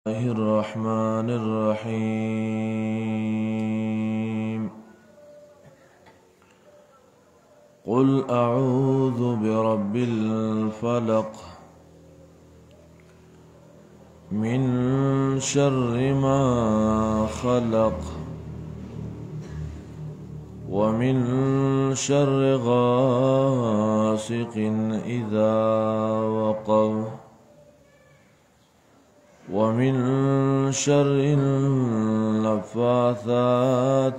الله الرحمن الرحيم قل أعوذ برب الفلق من شر ما خلق ومن شر غاسق إذا وقب ومن شر النفاثات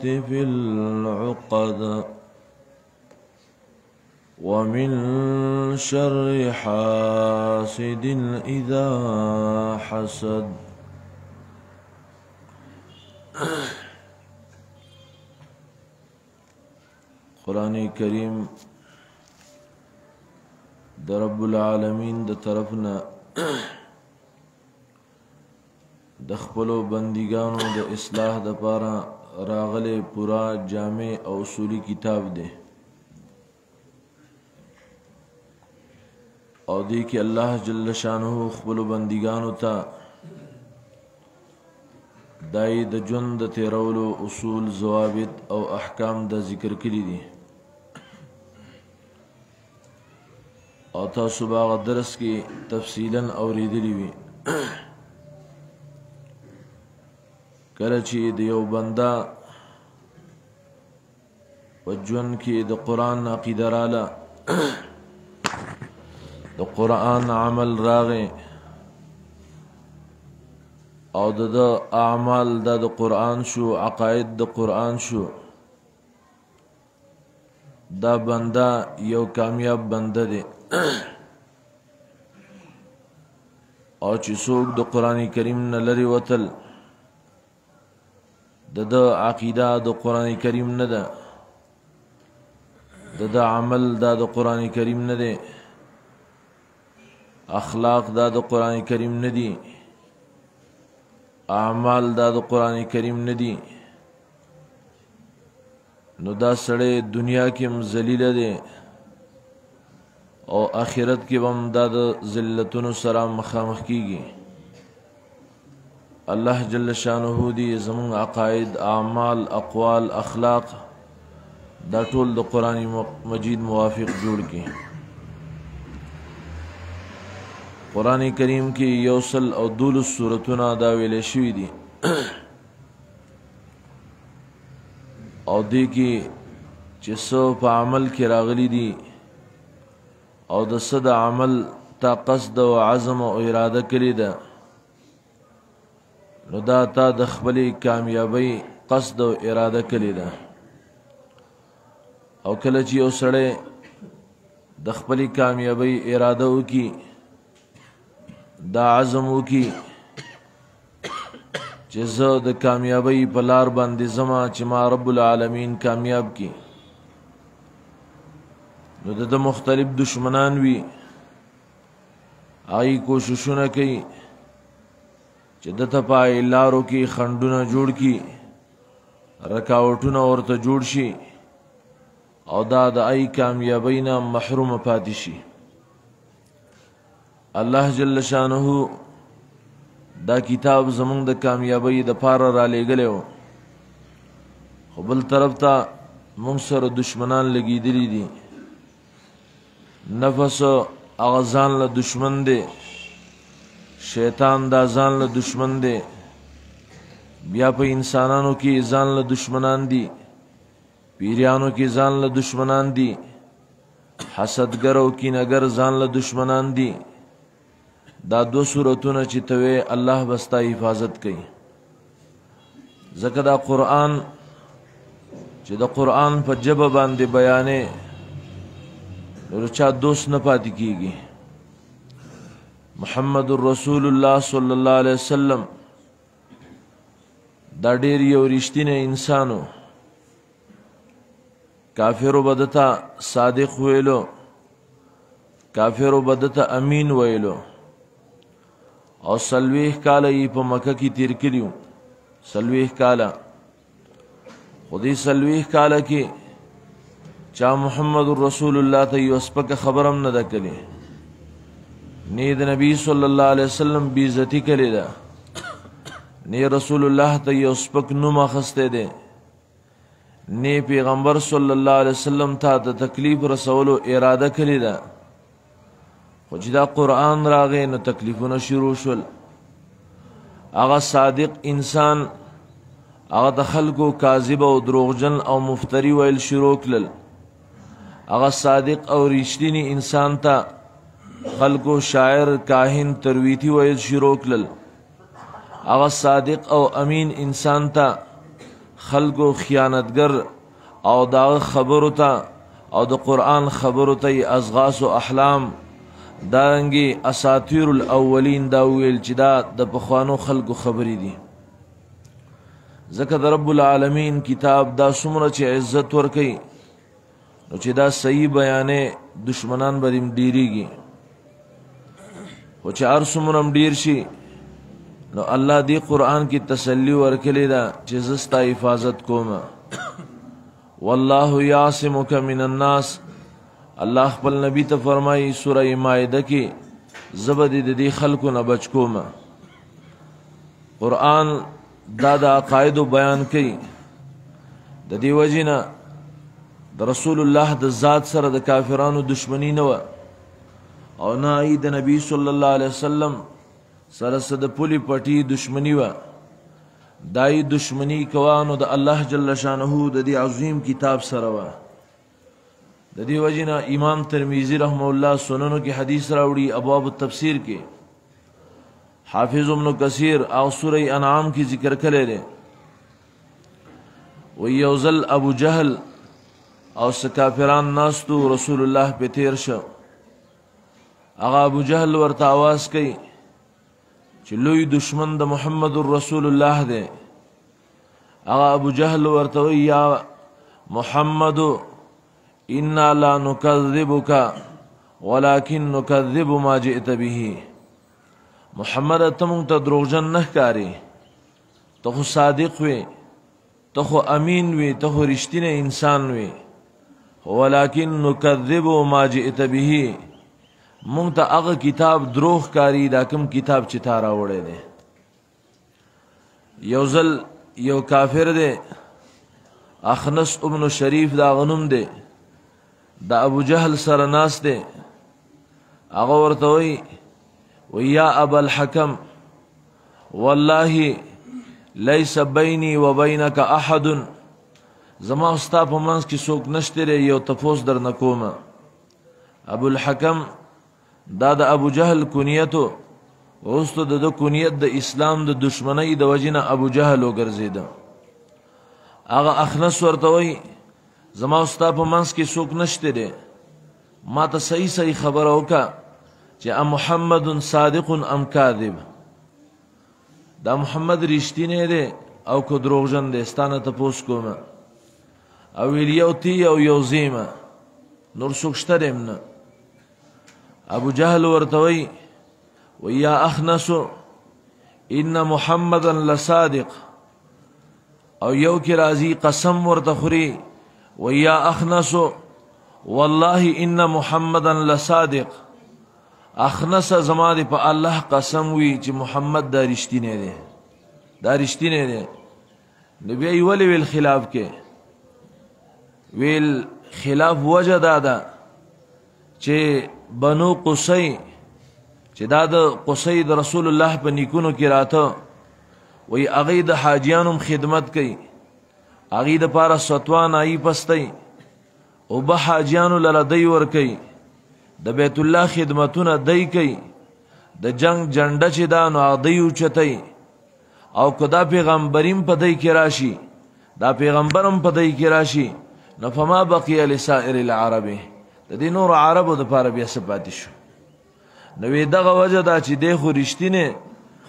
في العقد ومن شر حاسد إذا حسد. قرآن کریم د رب العالمین د طرفنا د خپلو بندګانو د اصلاح د پاره راغله پورا جامع او اصولی کتاب دی او دی کې الله جل شانه خپلو بندګانو ته دای د ژوند د تیرولو اصول ضوابط او احکام د ذکر کړي دي او تاسو باغ درس کې تفصیلا اوریدلی وي. کله چې د یو بنده په ژوند کې د قرآن عقیده راله د قرآن عمل راغی او د اعمال د قرآن شو عقاید د قرآن شو دا بنده یو کامیاب بنده دی او چې څوک د قرآن کریم نه لري وتل د عقیده د قرآن کریم نه ده د عمل د قرآن کریم نه ده اخلاق د قرآن کریم نه دي اعمال د قرآن کریم نه دي نو دا سړی دنیا کې هم ذلیل دی او آخرت کې هم د ذلتونو سره مخامخ کیږي. الله جل شانه دی زمون عقاید اعمال اقوال اخلاق دا ټول د قرآن مجید موافق جوړ کی. قرآن کریم کې یوصل او دولس سورتونه دا ویل شوي دي او دی کې چې څو په عمل کې راغلي دي او د څه د عمل تا قصد او عزم او اراده کړې ده نو دا تا د خپلې کامیابی قصد او اراده کړې ده او کله چې یو سړی د خپلې کامیابی اراده وکړي دا عزم وکړي چې زه د کامیابی په لار باندې ځمه چې ما رب العالمین کامیاب کړي نو د مختلف دشمنان وي هغوی کوششونه کوي چې د ته پای لارو کې خنډونه جوړ کی رکاوټونه ورته جوړ شي او دا د ای کامیابی نه محروم پاتې شي. الله جل شانه دا کتاب زمونږ د کامیابی د پاره را لېږلی و خو بل طرف ته مونږ سره دشمنان لګېدلي دي. نفس هغه ځان له دشمن دی شیطان دا ځان له دشمن دی بیا په انسانانو کې ځان له دشمنان دي پیریانو کې ځان له دشمنان دي حسدګر او کینهګر ځان له دشمنان دي. دا دو صورتونه چې توی الله بستا حفاظت کوي ځکه دا قرآن چې د قرآن په ژبه باندې بیانې نو چا دوست نه پاتې کیږي. محمد رسول الله صلی الله علیه وسلم دا ډیر یو رښتینی انسانو کافرو بدتا صادق ویلو کافرو بدتا امین ویلو او سلویح کاله یې په مکه کې تیر کړیو سلویح کاله خودی سلویح کاله کې چا محمد رسول الله ته یو سپکه خبرم نه ده کړې نی د نبی صلی الله علیه وسلم بی عزتی کړی ده نه رسول الله ته یو سپک نوم اخسته دی، نه پیغمبر صلی الله علیه وسلم ته د تکلیف رسولو اراده کړې ده. خو چې دا قرآن راغی نو تکلیفونه شروع شول. هغه صادق انسان هغه د خلکو کاذب او دروغجن او مفتری ویل شروع کړل. هغه صادق او رښتینی انسان ته خلکو شاعر، کاهن، ترویتی ویل شروع کړل. هغه صادق او امین انسان ته خلکو خیانتګر او دا خبرو ته او د قرآن خبرو ته ازغاس و احلام دارنګي اساطیر الاولین دا ویل چې دا د پخوانو خلکو خبرې دي. ځکه د رب العالمین کتاب دا څومره چې عزت ورکوي نو چې دا صحیح بیانې دشمنان به ډیریږي، خو چې هر څومره ډیر شي نو الله دی قرآن کی تسلی ورکلی دا چې زه ستا حفاظت کوم. والله یعصمک من الناس، الله خپل نبی ته فرمایي سوره مائده کې زه به د دې خلکو نه بچ کوم. قرآن دا د عقایدو بیان کوي. د دې وجې نه د رسول الله د ذات سره د کافرانو دشمنی نه وه او نه د نبی صلی الله علیه وسلم سره د پولی پټی دشمنی وه. دای دشمنی کوانو د الله جل شانه د دې عظیم کتاب سره وه. د دې وجې نه امام ترمذی رحمه الله سننو کې حدیث راوړي ابواب التفسیر کې، حافظ ابن کثیر او سوره انعام کی ذکر کړی دی. و یوزل ابو جهل او سکافران ناستو رسول الله په تیر شو. هغه ابو جهل ورته आवाज کوي چې لوی دشمن د محمد رسول الله دی. هغه ابو جهل ورته وی یا محمد انا لا نكذبك ولكن نكذب ما جئت به. محمد ته مونږ ته دروغجن نه ښکاري، ته خو صادق وې، ته خو امین وې، ته خو رښتینی انسان وې، ولكن نكذب ما جئت به. مونږ ته هغه کتاب دروغ ښکاري دا کوم کتاب چې تا راوړی دی. یو ځل یو کافر دی اخنس ابن شریف دا غنوم دی، دا ابو جهل سره ناست دی. هغه ورته وی ویا ابا الحکم والله ليس بيني وبينك احد، زما استا په منځ کې څوک نشته ری، یو تپوس در نه کوم. ابو الحکم دا د ابو جهل کنیتو وروسته د کنیت د اسلام د دشمنی د وجنه ابو جهل وګرځیده. هغه اخنس ورته وی زما استا په منځ کې څوک نشته دی، ما ته صحیح صحیح خبره وکړه چې ام محمد صادق ام کاذب، دا محمد رښتینی دی او که دروغجن دی، ستانه تپوس کوم. او ویل یو تی او یو زیمه نور څوک شته دیم نه. ابو جهل ورته وی ویا اخنس ان محمدا لصادق، او یو کې راځي قسم ورته خوري ویا اخنس والله ان محمدا لصادق. اخنس زما دی په الله قسم وی چې محمد دا رښتینی دی، دا رښتینی دی. نبی ویل ویل خلاف کې ویل خلاف وجه دا ده چې بنو قصی چې دا د قصی د رسول الله په نیکونو کې راته وی هغې د حاجیانو خدمت کوي، هغې دپاره ستوان آیي پستی اوبه حاجیانو لره دی ورکوي، د بیت الله خدمتونه دی کوي، د جنگ جنډه چې دا نو هغه دی اوچتی، او که دا پیغمبریم په دی کې راشي، دا پیغمبرم په دی کې راشي، نو فما بقیه لسائر العرب، د دې نور عربو دپاره بیا څه پاتې شو. نو وی دغه وجه دا چې دی خو رښتینی،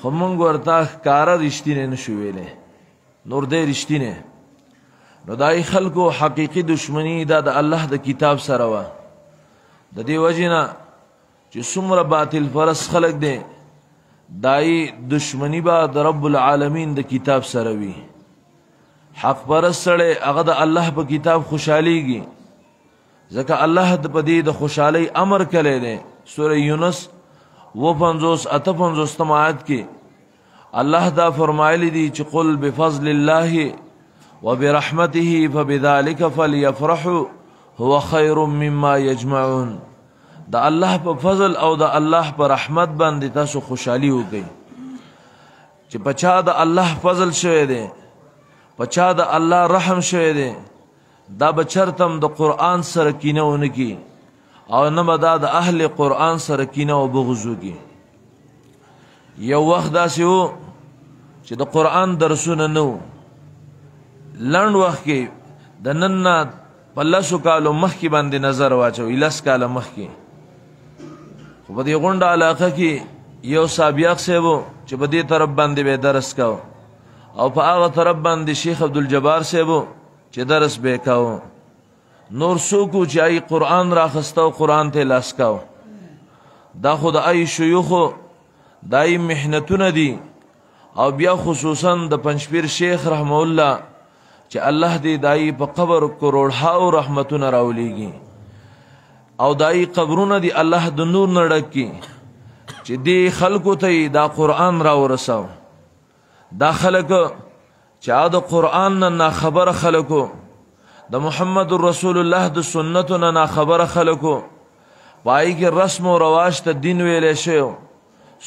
خو مونږ ورته ښکاره رښتینی نشو ویلی، نور دی رښتینی. نو دای خلکو حقیقي دشمنی دا د الله د کتاب سره وه. د دې وجې نه چې څومره باطل پرست خلک دی دای دشمنی به د رب العالمین د کتاب سره وي. حق پرست سړی هغه د الله په کتاب خوشحالیږي، ځکه الله په دې د خوشحالۍ امر کړی دی. سوره یونس 58 آیت کې الله دا فرمایلی دی چې قل بفضل الله وبرحمته فبذلك فليفرحوا هو خير مما يجمعون. دا الله په فضل او دا الله په رحمت باندې تاسو خوشحالي وکړئ چې پچا دا الله فضل شوی دی پچا دا الله رحم شوی دی دا بچرتم د قرآن سره کینه ونکي او نه دا د اهل قرآن سره کینه او بغض وکي. یو وخت داسې و چې د قرآن درسونه نه و، لنډ وخت کې د نن نه په لسو کالو مخکې باندې نظر واچوي، لس کاله مخکې. خو په دې غونډه علاقه کې یو سابق صاحب و چې په دې طرف باندې به درس کاو او په هغه طرف باندې شیخ عبدالجبار صاحب و چې درس به کاو. نور څوک و چې ای قرآن راخسته او قرآن ته لاس کاو. دا خو د ای شیوخو دا ای محنتونه دي او بیا خصوصا د پنځپیر شیخ رحمه الله چې الله دې دای په قبر کروڑهاو رحمتونه راولېږي او دای قبرونه دي الله د نور نه ډک کړي چې دې خلکو ته دا قرآن راورساو. دا خلک چې د قرآن نه خبره خلکو د محمد رسول الله د سنتو نه خبره خلکو پای کې رسم او رواج ته دین ویلې شو.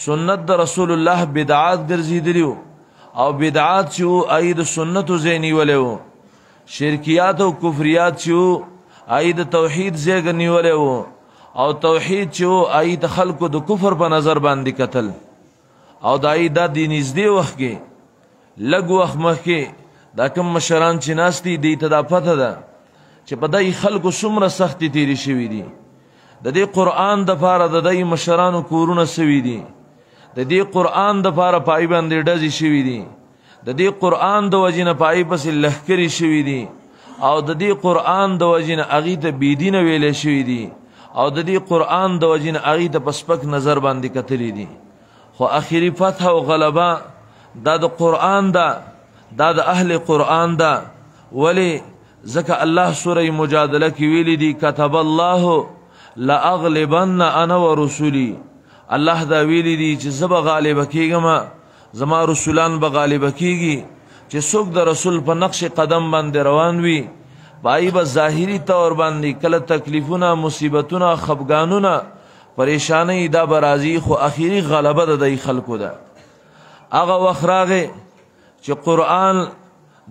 سنت د رسول الله بدعات ګرځېدلی او بدعات چې ای د سنتو ځای نیولی و، شرکیات او کفریات چې ای د توحید ځای نیولی و او توحید چې ای د خلکو د کفر په نظر باندې کتل. او د ای دا د نږدې وخت کې لږ وخت مخکې دا کوم مشران چې ناست دي دې ته دا پته ده چې په دای خلکو څومره سختې تېرې شوي دي. د دې قرآن دپاره د دای مشرانو کورونه سوي دي، د دې قرآن دپاره پای باندې ډزې شوي دي، د دې قرآن د وجې نه پای پسې لښکرې شوي دي او د دې قرآن د وجې نه هغې ته بېدینه ویلی شوي دي او د دې قرآن د وجې نه هغې ته په سپک نظر باندې کتلی دي. خو اخري فتح او غلبه دا د قرآن ده، دا د اهل قرآن ده. ولی ځکه الله سوره مجادله کې ویلی دي کتب الله لاغلبن انا ورسولی. الله دا ویلی دي چې زه به غالبه کېږم، زما رسولان به غالبه کېږي. چې څوک د رسول په نقش قدم باندې روان وي پای به ظاهري طور باندې کله تکلیفونه مصیبتونه خفګانونه پریشانی دا به راځي خو اخري غلبه د دې خلکو ده. هغه وخت راغی چې قرآن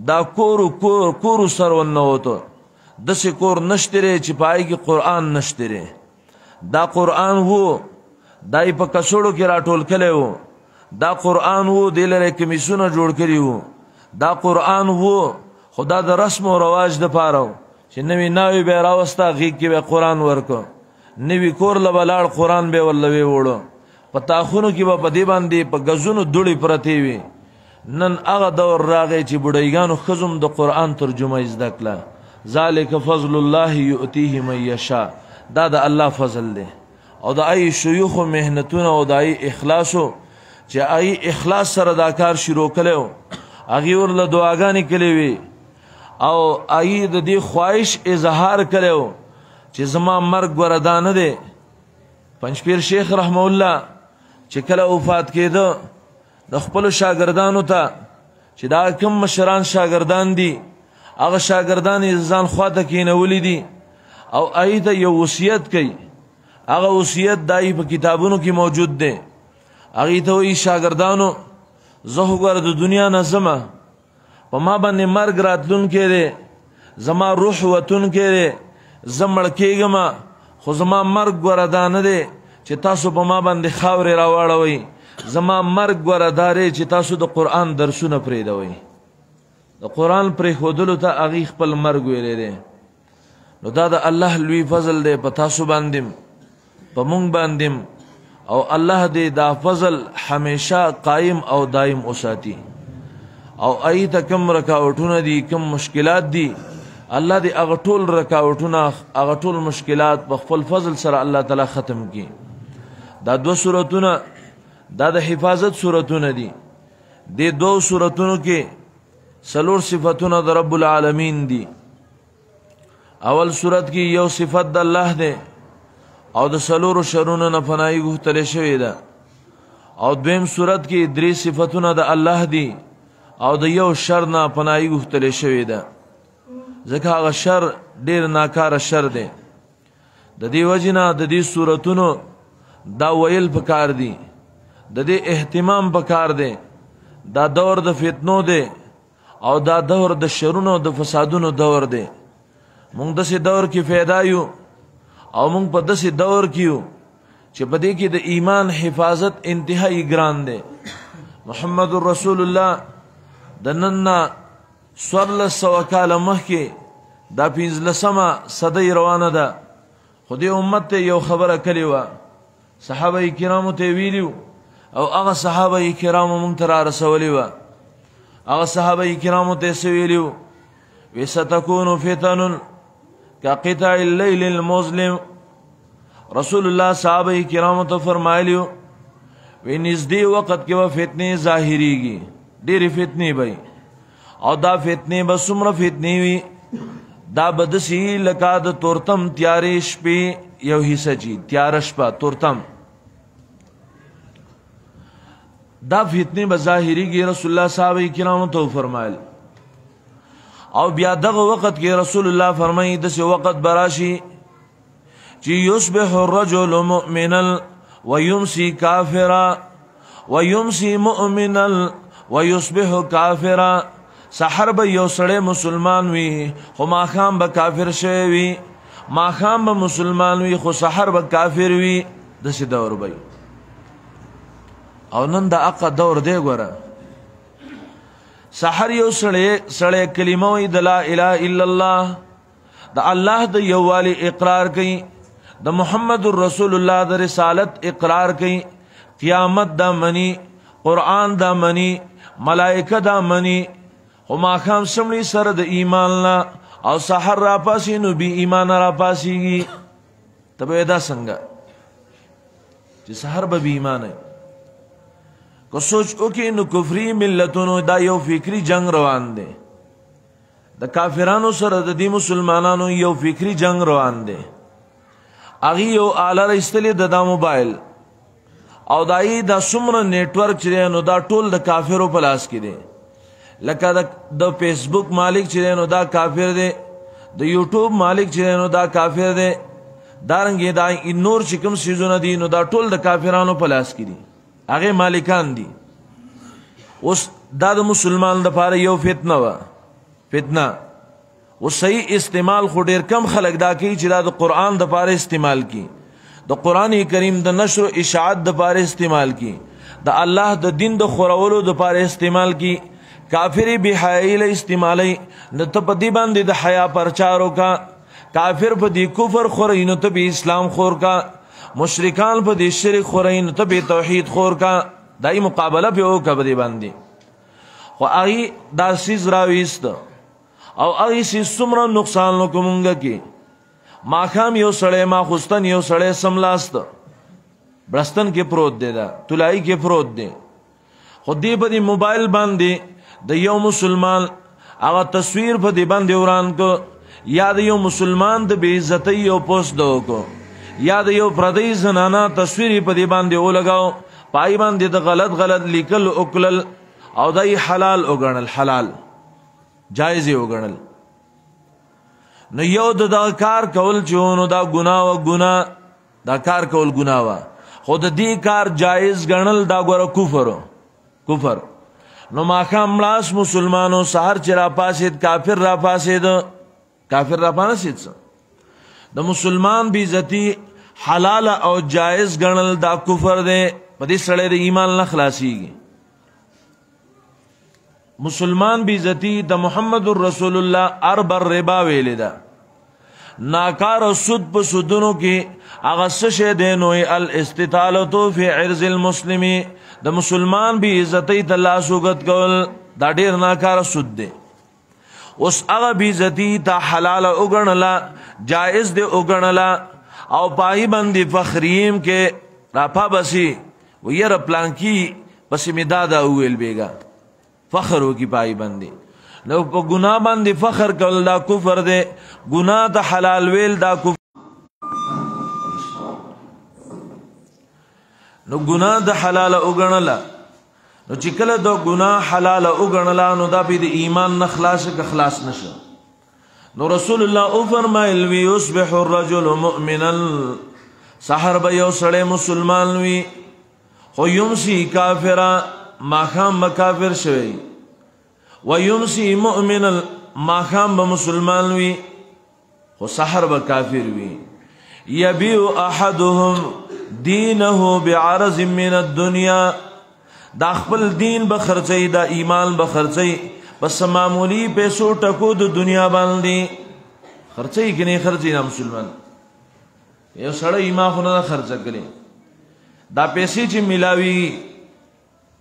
دا کورو سر ونوتو، داسې کور نشته چې پای کې قرآن نشته. دا قرآن وو دا یې په کڅوړو کې راټول کړی وو، دا قرآن وو دې لره کمیسونه جوړ کړي وو، دا قرآن وو خو دا د رسم او رواج دپاره و چې نوي ناوې به یې راوسته غېږ کې به قرآن ورکو، نوي کور له به لاړ قرآن به یې ورله ووړو، په تاخونو کې به په دې باندې په ګزونو دوړې پرتې وي. نن هغه دور راغی چې بوډیګانو ښځو د قرآن ترجمه زده کړه. ذلک فضل الله یؤتیه من یشاء. دا د الله فضل دی او د ای شیوخو محنتونه او د ای اخلاصو چې ای اخلاص سره دا کار شروع کړی و، هغې ورله دعاګانې کړې وي او ای د دې خواهش اظهار کړی و چې زما مرګ ګوره دا نه دی. پنځپیر شیخ رحمه الله چې کله وفات کېده د خپلو شاګردانو ته چې دا کوم مشران شاګردان دي هغه شاګردان یې ځان خواته کېنولي دي او هغې ته یو وصیت کوي. هغه وصیت دای په کتابونو کې موجود دی. هغې ته وایي شاګردانو زه خو ګوره د دنیا نه ځمه، په ما باندې مرګ راتلونکی دی، زما روح وتونکی دی، زه مړ کېږم خو زما مرګ ګوره دا نه دی چې تاسو په ما باندې خاورې راواړوئ، زما مرګ ګوره دا دی چې تاسو د قرآن درسونه پرېږدوئ. د قرآن پرېښودلو ته هغې خپل مرګ ویلی دی. نو دا د الله لوی فضل دی په تاسو باندې په مونږ باندې او الله دې دا فضل همیشه قائم او دائم وساتي. او هغې ته کوم رکاوټونه دي کوم مشکلات دي الله دې هغه ټول رکاوټونه هغه ټول مشکلات په خپل فضل سره الله تعالی ختم کړي. دا دو سورتونه دا د حفاظت سورتونه دي. دې دو سورتونو کې څلور صفتونه د رب العالمین دي. اول سورت کې یو صفت د الله دی او د څلورو شرونو نه پناهي غوښتلی شوې ده او دویم صورت کې درې صفاتونه د الله دي او د یو شر نه پناهي غوښتل شوې ده ځکه هغه شر ډیر ناکاره شر دی د دې وجنه د دې صورتونو دا ویل پکار دي د دې اهتمام پکار دی دا دور د فتنو دی او دا دور د شرونو د فسادونو دور دی مونږ داسې دور کې پیدا یو او مونږ په داسې دور کې یو چې په دې کې د ایمان حفاظت انتهایی ګران دی محمد رسول الله د نن 1400 کاله مخکې دا 15مه صدۍ روانه ده خو دې امت ته یو خبره کړې وه صحابه کرامو ته ویلي او هغه صحابه کرامو مونږ ته را رسولې وه هغه صحابه کرامو ته څه ویلي وو وی ستکون فتن كقطع الليل المظلم رسول الله صحابه کرامو ته فرمایلی وی نږدې وخت کې و فتنې ظاهریږي ډېرې فتنې به او دا فتنې به څومره فتنې وي دا به داسې لکه د تورتم تیارې شپې یو حصه چې تیاره شپه تورتم دا فتنې به ظاهریږي رسول الله صحابه کرامو ته فرمایل او بیا دغه وخت کې رسول الله فرمایي داسې وخت به راشي چې یصبح الرجل مؤمنا ويمسي كافرا ويمسي مؤمنا ويصبح كافرا سحر به یو سړی مسلمان وي خو ماښام به کافر شوی وي ماښام به مسلمان وي خو سحر به کافر وي داسې دور به او نن د اقا دور دی ګوره سحر یو سړی کلمه وي د لا اله الا الله د الله د یووالي اقرار کوي د محمد رسول الله د رسالت اقرار کوي قیامت دا منی قرآن دا منی ملائکه دا منی خو ماښام څمړي سره د ایمان نه او سحر را پاسي نو بی ایمان را پاسيږي ته به دا څنګه چې سحر به بی ایمانه کو سوچ وکې نو کفري ملتونو دا یو فکری جنگ روان دی د کافرانو سره د دې مسلمانانو یو فکری جنگ روان دی اغه یو آله راستلې د موبایل او دای دا څومره نیټورک چې نو دا ټول د کافرو په لاس کې دی لکه د فیسبوک مالک چې نو دا کافر دی د یوټیوب مالک چې نو دا کافر دی دارنګه دا نور چې کوم سيزونه دي نو دا ټول د کافرانو په لاس کې دي هغه مالکان دي اوس دا د مسلمان لپاره یو فتنه و فتنه او صحیح استعمال خو ډیر کم خلک دا کوي چې دا د قرآن د لپاره استعمال کی د قرآن کریم د نشر او اشاعت د لپاره استعمال کی د الله د دین د خورولو د لپاره استعمال کی کافری به حیل استعمالی نو ته په دې باندې د حیا پرچارو کا کافر په دې کفر خورین ته به اسلام خور کا مشرکان په دې شرک خورین ته به توحید خور کا دای مقابله په او کا به باندې خو ای دا سیز راويست او ای سیز څومره نقصان وکومږي کې ماخام یو سړی ما خوستن یو سړی سملاست برستن کې پروت دی دا تولای کې پروت دی خو دې په دې موبایل باندې د یو مسلمان هغه تصویر په دې باندې وران کو یا د یو مسلمان د بے عزتی او پوسټ کو یا د یو پردی زنانا تصویر په دې باندې ولګاو پای باندې د غلط لیکل وکړل او دای حلال وګڼل حلال جایز وګڼل نو یو د کار کول چونو دا ګناه او ګناه دا کار کول ګناه وا خو د دې کار جایز ګڼل دا ګوره کفر نو ماخام لاس مسلمانو سحر چر پاسید کافر را پاسید د مسلمان بی عزتی حلال او جائز ګڼل دا کفر دی په دې سره د ایمان نه خلاصيږي مسلمان بی عزتی د محمد رسول الله اربر ربا ویل دا ناکار سود په سودونو کې هغه څه شه دی نو الاستطالۃ فی عرض المسلم د مسلمان بی عزتی ته لاس وګت کول دا ډیر ناکار سود دی اوس هغه بی عزتی ته حلال وګڼلا جائز دی وګڼلا او پای باندې فخریم کې راپا بسی وير پلان کی پس میدادا ویل بیگا فخر وکي پای باندې نو په ګناه باندې فخر کول دا کفر دی ګناه ته حلال ویل دا کفر نو ګناه د حلال وګڼله نو چې کله د ګناه حلال وګڼله نو دا به د ایمان نه خلاص نشه نو رسول الله او فرمایل وی یصبح الرجل مؤمنا سحر به یو سړی مسلمان وي خو یمسی کافرا ماخام به کافر شوی و یمسی مؤمنا ماخام به مسلمان وي خو سحر به کافر وي یبیع احدهم دینه بعرض من الدنیا دا خپل دین به خرڅي دا ایمان به خرڅي بس معمولی پیسو ټکو د دنیا باندې خرڅي کني خرڅي نه مسلمان یو سړی ما خو نه خرڅ کړي دا پیسې چې ملاوي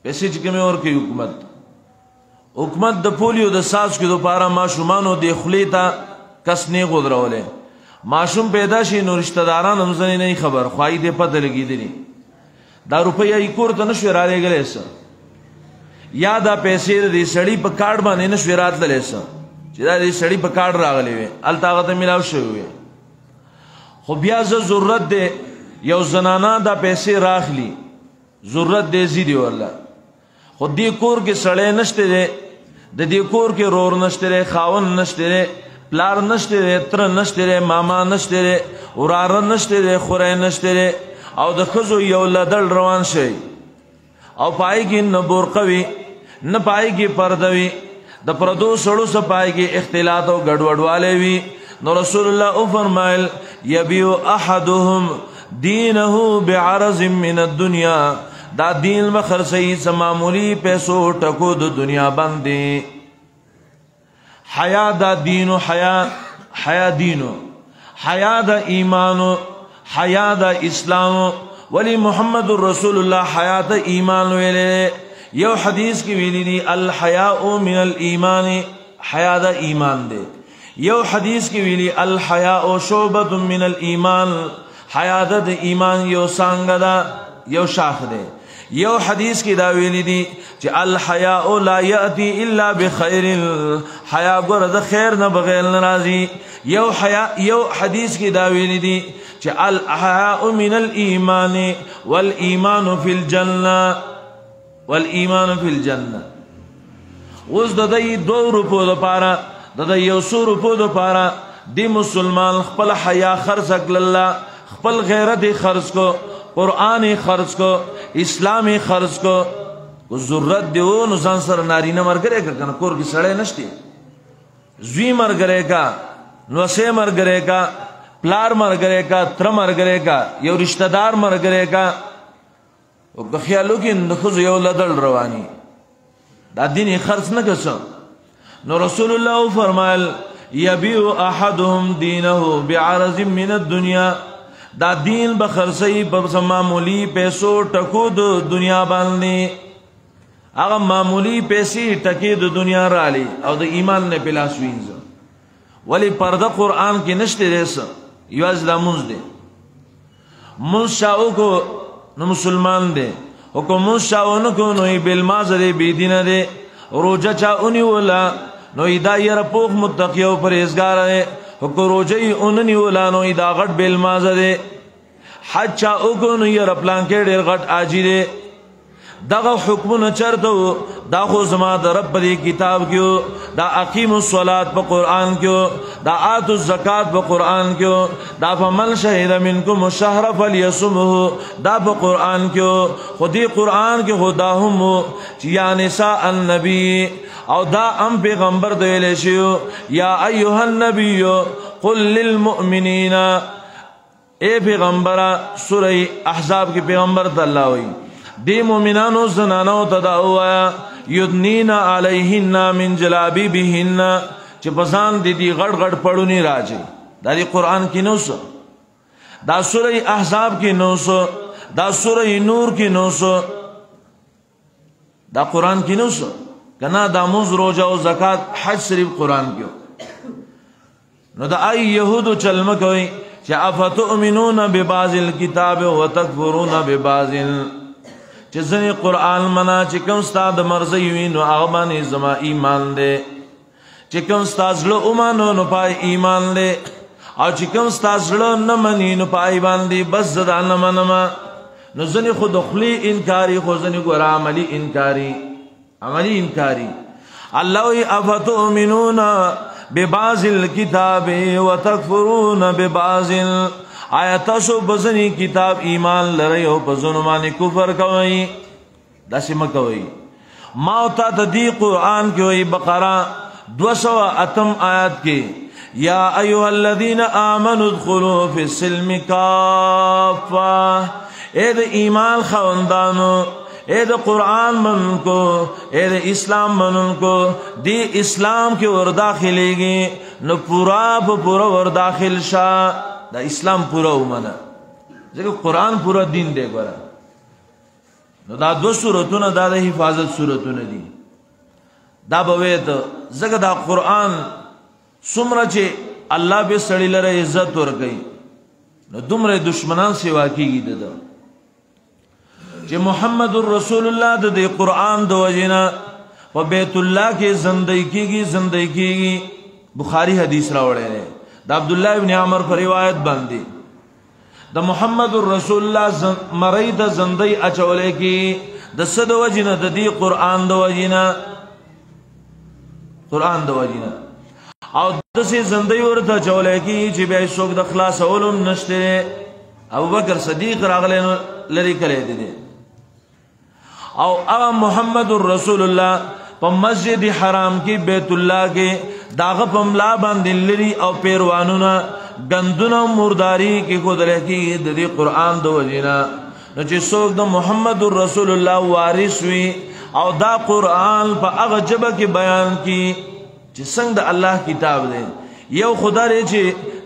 پیسې چې کوم ورکي حکومت د پولیو د ساز کې دوپاره ماشومانو د خلیتا کس نه غوډرولې ماشوم پیدا شي نو رشتہ داران هم ځنې نه خبر خوای دې پته لګیدلی دا روپیا یې کور ته نشو را لګلې سه یا دا پیسې دې سړی په کارت باندې نشو راتللې سه چې دا دې سړی په کارت راغلی وي التاغه ته ملاو شوی خو بیا ضرورت دې یو زنانا دا پیسې راخلی ضرورت دې زیدي والله خو دې کور کې سړی نشته دې د دې کور کې رور نشته خاون نشته پلار نشته تر نشته ماما نشته وراره نشته خوره نشته او د خزو یو لدل روان شي او پای کې نه برقوي نه پای کې پردوي د پردو سړو سپای کې اختلاط او ګډوډواله وي نو رسول الله او فرمایل یبیو احدهم دینه بعرض من الدنيا دا دین مخرسي سمامولي پیسو ټکو د دنیا باندې حیا دا دینو حیا دینو حیا دا ایمانو حیا دا اسلام ولی محمد رسول الله حیات ایمان ویلے یو حدیث کی ویلی دی الحیاء من الایمان حیا دا ایمان دے یو حدیث کی ویلی الحیاء شعبۃ من الایمان حیا دا ایمان یو سانګ دا یو شاخ دے یو حدیث کی دا ویلی دی چې الحیاء لا یاتی الا بخیر حیا ګور د خیر نه بغیر ناراضی یو حدیث کی دا ویلی دی چې الحیاء من الایمان والایمان فی الجنه اوس د دې 2 روپو لپاره د یو 100 روپو لپاره دی مسلمان خپل حیا خرڅ کړل خپل غیرت خرڅ کو قرآن خرڅ کو اسلام خرڅ کو ضرورت دیو نو ځان سره نارینه مرګره کنه کور کې سړی نشته زوی مرګره کا نو سه مرګره کا پلار مرګره کا تر مرګره کا یو رشتہ دار مرګره کا او په خیالو کې نخذ یو لدل رواني دا دین خرڅ نه کسو نو رسول الله فرمایل یبیع احدهم دینه بعرض من الدنيا دا دین بخرسی په معمولی پیسو ټکو د دنیا باندې هغه معمولی پیسې ټکی د دنیا رالی او د ایمان نه پلاس وینځ ولی پرده قران کې نشته رسه یو ازلامونز دي منشاو کو نو مسلمان دي حکم منشاو کو نو بالمازه بی دین دي روجه چا اونی ولا نو دایر پوخ متقی او پرهیزګار دي حکم روجه اوننی ولا نو دا غټ بالمازه دي حج چا کو نو ير پلان کې ډیر غټ اجی دي دغه حکمونه چرته دا خو زما د رب دی کتاب کیو دا اقیم الصلاۃ په قران کیو دا اتو الزکات په قران کیو دا فمن شهد منکم الشهر فليصمه دا په قران کیو خودی قران کې خدا هم یا نساء النبی او دا ام پیغمبر دی ویل شو یا ایها النبی قل للمؤمنین اے پیغمبر سورہ احزاب کې پیغمبر ته الله وی دی مومنانو زنانو تدعوا یدنین علیهن من جلابیبهن چې پسان دی غړ غړ پړونی راځي دا دی قران کې نو څه دا سورہ احزاب کې نو څه دا سورہ نور کې نو څه دا قران کې نو څه کنا دا موز روزه او زکات حج صرف قران کې نو دا ای يهودو چلم کوي چې افتؤمنون ببعض الكتاب وتكفرون ببعض چې ځنې قران منا چې کوم استاد مرزي وینو هغه باندې زما ایمان دې چې کوم استاد له اومانو نو پای ایمان دې او چې کوم استاد له نه مني نو پای باندې بس زدا نه منما نو ځنې خو د خولې انکاري خو ځنې ګوره عملي انکاري الله وی افتؤمنون ببعض الكتاب وتکفرون ببعض آیا تاسو بزنی کتاب ایمان لرئ او بزنو باندې کفر کوئ داسې مکوئ ما تا د دې قرآن کې وی بقره 208 آیات کې یا ایها الذین آمنوا ادخلوا فی السلم کافه اے د ایمان خوندانو اے د قرآن منکو اے د اسلام منکو دی اسلام کې ور داخليږي نو پورا ور داخل شا دا اسلام پورا ومنه ځکه قرآن پورا دین دی ګوره نو دا 2 سورتونه دا د حفاظت سورتونه دي دا به وې ته ځکه دا قرآن څومره چې الله به سړی لره عزت ورکړي نو دومره دشمنان سیوا کیږي ده چې محمد رسول الله د قرآن د وجینا په بیت الله کې زندگی کیږي بخاری حدیث راوړی دی د عبد الله ابن عمر پر روایت باندې د محمد رسول الله مرید زندگی اچولې کې د صد وجینا د دې قرآن د وجینا او دسې زندگی ورته چولې کې چې به څوک د خلاص اولم نشته ابوبکر صدیق راغلی لري کړی دی او محمد رسول الله په مسجد حرام کې بیت الله کې داغه پملا باندې لري او پیروانونه غندونه مرداري کې خدای کې د دې قرآن د وجینا نو چې څوک د محمد رسول الله وارث وي او دا قرآن په هغه جبه کې بیان کی چې څنګه د الله کتاب دی یو خدای چې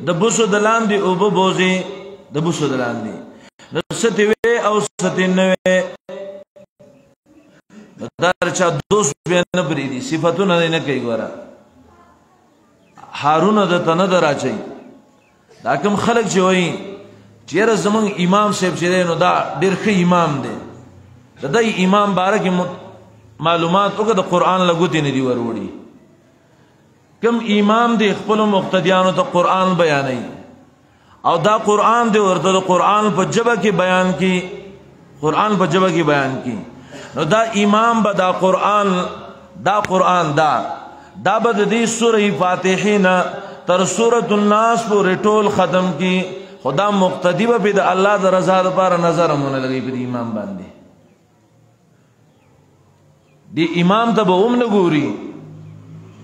د بوسو دلان دی او بوزي د بوسو دلان دی نو ستوي او ستنوي دار چا دوست بیان پری دي صفاتونه نه کوي ګوره هارون د تنه دراچي دا کوم خلک چې وایي چیرې زمون امام صاحب چې نو دا ډېر ښه امام دی د دې امام بارک معلومات وګه د قرآن لګوتی نه دی وروړي کوم امام دی خپل مقتدیانو ته قرآن بیانوي او دا قرآن دی ورته د قرآن په جبه کې بیان کی نو دا امام به دا قرآن دا به د دې سوره فاتحه تر سوره الناس پورې ټول ختم کی خدا مقتدی به د الله د رضا لپاره نظر مونږ لګي په امام باندې دی امام ته به هم نه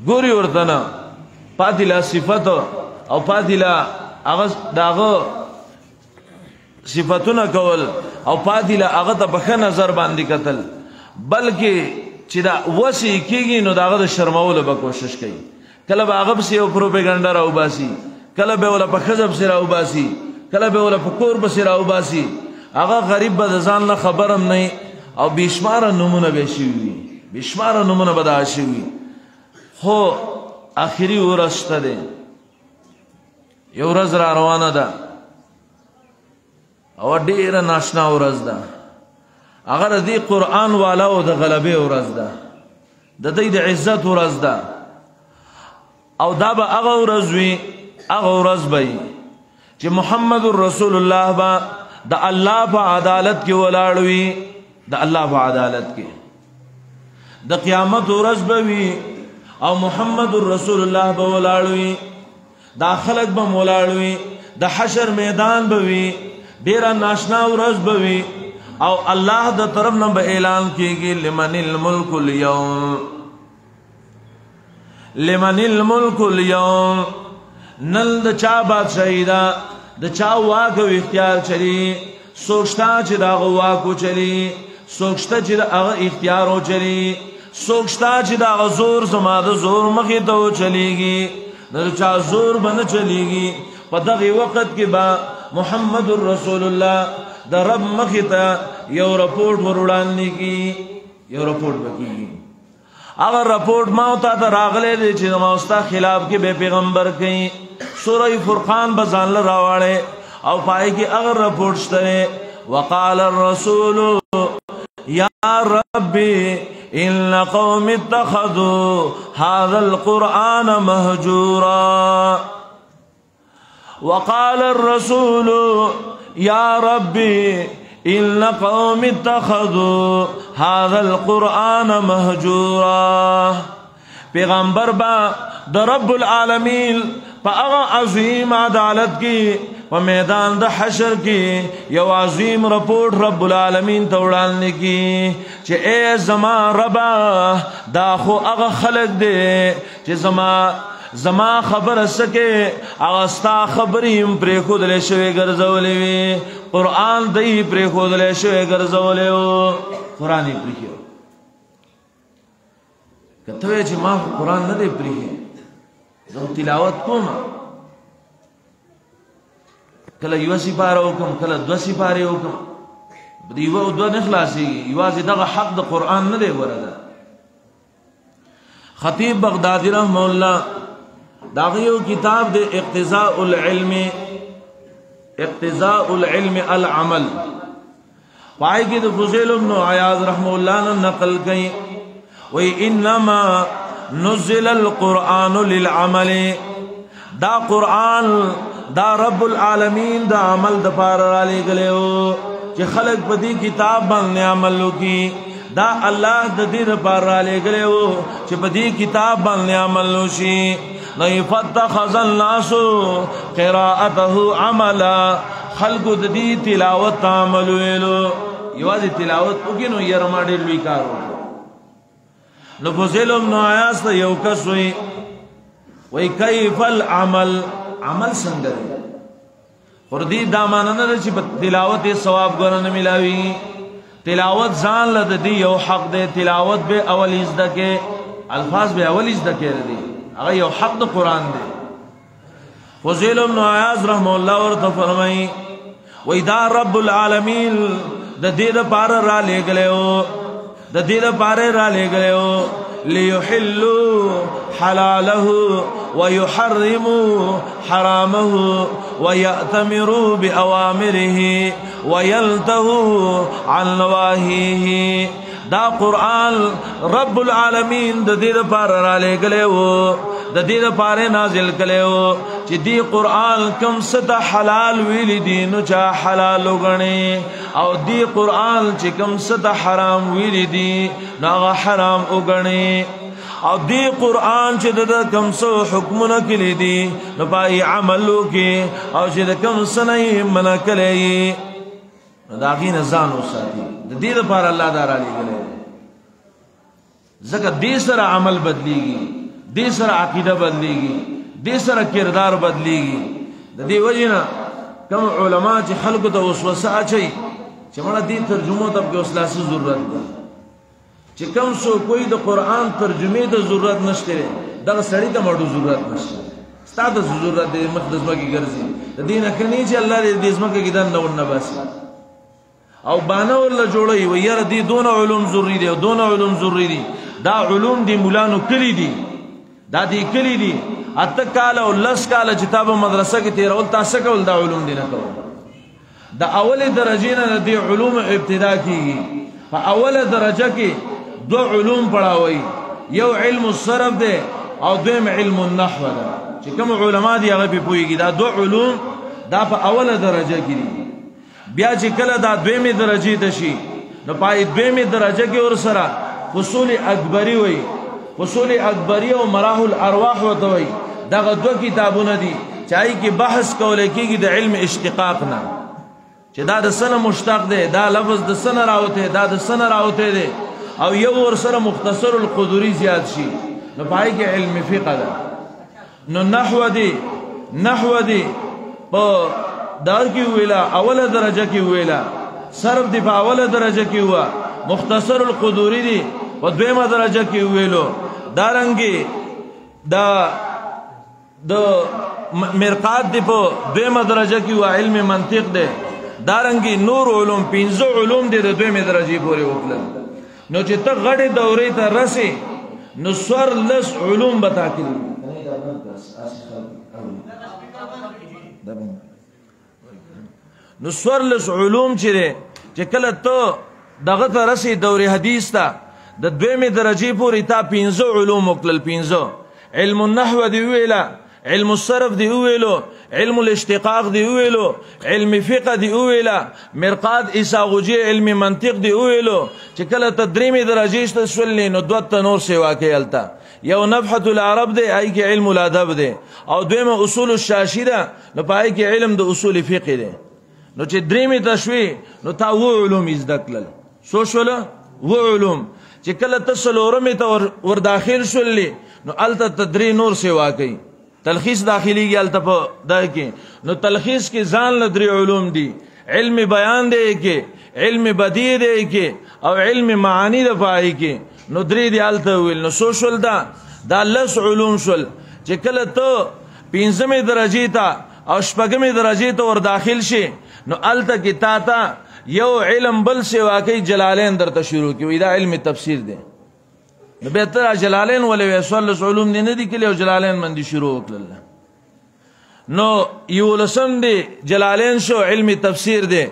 ګوري ورته نه پاتیلا صفات او پاتیلا هغه داغه صفاتونه کول او پاتیلا هغه ته په نظر باندې قتل بلکې چې دا وسی کیږي نو داغه د شرمولو به کوشش کوي کله به هغه سه پروپاګاندا راو باسي کله به ولا په خزب سره راو باسي کله به ولا په کور بسره راو باسي هغه غریب به ځان نه خبرم نه او بشمار نمونه به شي بشمار نمونه به دا شي خو اخري ورسته ده یو ورځ را روانه ده او ډیره ناشنا ورځ ده اگر دې قرآن والا او د غلبه ورځ ده د دې د عزت ورځ ده او دا به هغه ورځ وي هغه ورځ به چې محمد رسول الله با د الله په عدالت کې ولاړ وي د الله په عدالت کې د قیامت ورځ به وي او محمد رسول الله به ولاړ وي دا خلق به ولاړ وي د حشر میدان به وي ډیر ناشنا ورځ به وي او الله د طرف نه به اعلان کیږي لمن الملك اليوم نل د چا بادشاہی دا د چا واک او اختیار چلی سوچتا چې دا واکو چلی سوچتا چې دا اختیار او چلی سوچتا چې دا زور زما د زور مخې ته چلیږي د چا زور باندې چلیږي په دغه وخت کې با محمد رسول الله د رب مخې ته یو رپورټ وروړاندې کی یو رپورټ وکړي اگر رپورټ ما ته راغله دي چې ما استا خلاف کې به پیغمبر کوي سوره فرقان بزان راواله او پای کې اگر رپورټ شته وقال الرسول يا ربي ان قوم اتخذوا هذا القرآن مهجورا وقال الرسول يا ربي ان قوم اتخذوا هذا القرآن مهجورا. پیغمبر با د رب العالمین په هغه عظیم عدالت کې په میدان د حشر کې یو عظیم رپورټ رب العالمین ته وړاندې کی چې اے زما ربا دا خو هغه خلق دی چې زما خبر سکے اغستا خبریم پری خودلے شوی گرزولی وی قرآن دی پری خودلے شوی گرزولی وی قرآنی پریخیو کتوی چی ما قرآن ندی پریخی زم تلاوت کوما کلا یو سپاره حکم کلا دو سپاره حکم یو دو نخلاصی یوازی دغه حق د قرآن ندی ورده. خطیب بغدادی رحمه الله داغیو کتاب دے اقتضاء العلم العمل پائے کی دو فضیل ابن عیاض رحمہ اللہ نے نقل کئی وی انما نزل القرآن للعمل دا قرآن دا رب العالمین دا عمل دا پار را لے گلے ہو چی خلق بدی کتاب بننے عملو کی دا اللہ دا دید پار را لے گلے ہو چی بدی کتاب بننے عملو شی نئی فتخذ الناس قراءته عملا خلق دی تلاوت عمل ویلو یوازی تلاوت اگینو یرماڑی لوی کارو نو فضیل ابن عیاض تا یو کس وی کیف العمل عمل سنگر اور دی دامانا نا چی تلاوت ثواب گرن ملاوی تلاوت زان لد دی یو حق دے تلاوت بے اول ازدہ کے الفاظ بے اول ازدہ کے ردی اگر یو حق دا قرآن دے. فضیل ابن عیاض رحمہ اللہ ورطا فرمائی وی دا رب العالمین دا دید پار را لے گلے ہو دا دید پارے را لے گلے ہو لیحلو حلالہ ویحرمو حرامہ ویأتمرو بأوامرہ ویلتہو عن نواہیہ. دا قرآن رب العالمین دا دید پار را لے گلے ہو دا دید پارے نازل کلے ہو چی دی قرآن کم ستا حلال ویلی دی نو چا حلال اگنے او دی قرآن چی کم ستا حرام ویلی دی نو آغا حرام اگنے او دی قرآن چی دا کم سو حکمنا کلی دی نو پائی عملو کی او چی دا کم سنائی منا کلی دا غین زانو ساتی دا دید پار اللہ دارا لی گلے زکر دی سر عمل بدلی گی دی سر عقیدہ بدلی گی دی سر کردار بدلی گی دا دی وجینا کم علماء چی خلق تا وسوسہ اچھئی چی مڑا دی ترجمہ تب کے اسلاسی ضرورت دا چی کم سو کوئی دا قرآن ترجمے دا ضرورت نشتے رہے دا سڑی تا مڑو ضرورت نشتے ستا دا ضرورت دے مقدسمہ کی گرزی دا دی نکنی چی اللہ دے دیزمہ کی دن نون نباسی او بانا والله جوړي و یاره دی دون علوم ضروری دی او دون علوم ضروری دی دا علوم دی مولانو کلی دی دا دی کلی دی اته کال او لس کال کتاب مدرسه کې تیر اول تاسو کول دا علوم دی نه کول دا اول درجه نه دی علوم ابتدا کیږي په اول درجه کې دو علوم پڑھاوي یو علم الصرف دی او دویم علم النحو دی چې کوم علما دی هغه په پويږي دا دو علوم دا په اول درجه کې دي بیا چې کله دا دویمه درجه ته شي نو پای دویمه درجه کې ور سره فصول اکبری وای فصول اکبری او مراحل الارواح وته وای دا دو کتابونه دي چای کې بحث کول کېږي د علم اشتقاق نه چې دا د سنه مشتق دی دا لفظ د سنه راوته دا د سنه راوته دی او یو ور سره مختصر القدوری زیات شي نو پای کې علم فقه ده نو نحو دی په دار کی ویلا اول درجه کی ویلا صرف دی په اول درجه کی ہوا مختصر القدوری دی و دویمه درجه کی ویلو دارنگی دا مرقات دی په دویمه درجه کی ہوا علم منطق دی دارنگی نور علوم پینزو علوم دی دا دویمه درجه پوری وکلل نو چې ته غړي دورې ته رسی نو سور لس علوم بتا کړي نو سورلس علوم چې کله ته دغه ته رسی دورې حدیث ته د دویمه درجه پورې تا 15 علوم وکړل 15 علم النحو دی ویلا علم الصرف دی ویلو، علم الاشتقاق دی ویلو، علم فقه دی ویلا، مرقات اساغوجی علم منطق دی ویلو چې کله ته درېمې درجې ته شولې نو دوه تنور سیوا کې هلته یو نفحة العرب دی هغې کې علم الادب دی او دویمه اصول الشاشي ده نو په هغې کې علم د اصول فقه دی نو چې درېمې ته شوې نو تا اووه علوم زده کړل څو شوله اووه علوم چې کله ته څلورمې ته ور داخل شولې نو هلته ته درې نور سیوا کوي تلخیص داخليږي هلته په دا کې نو تلخیص کې ځان له درې علوم دي علم بیان دی کې علم بدیع دی کې او علم معانی ده په هغې کې نو درې دی هلته وویل نو څو شول دا لس علوم شول چې کله ته پنځمې درجې ته او شپږمې درجې ته ور داخل شي نو هلته کې تا ته یو علم بل سیوا کوي جلالین درته شروع کوي دا علم تفسیر دی نو بهتره جلالین ولې وایي څوارلس علوم دې نه دي کړي او جلالین باندې شروع وکړل نو یولسم دی جلالین شو علم تفسیر دی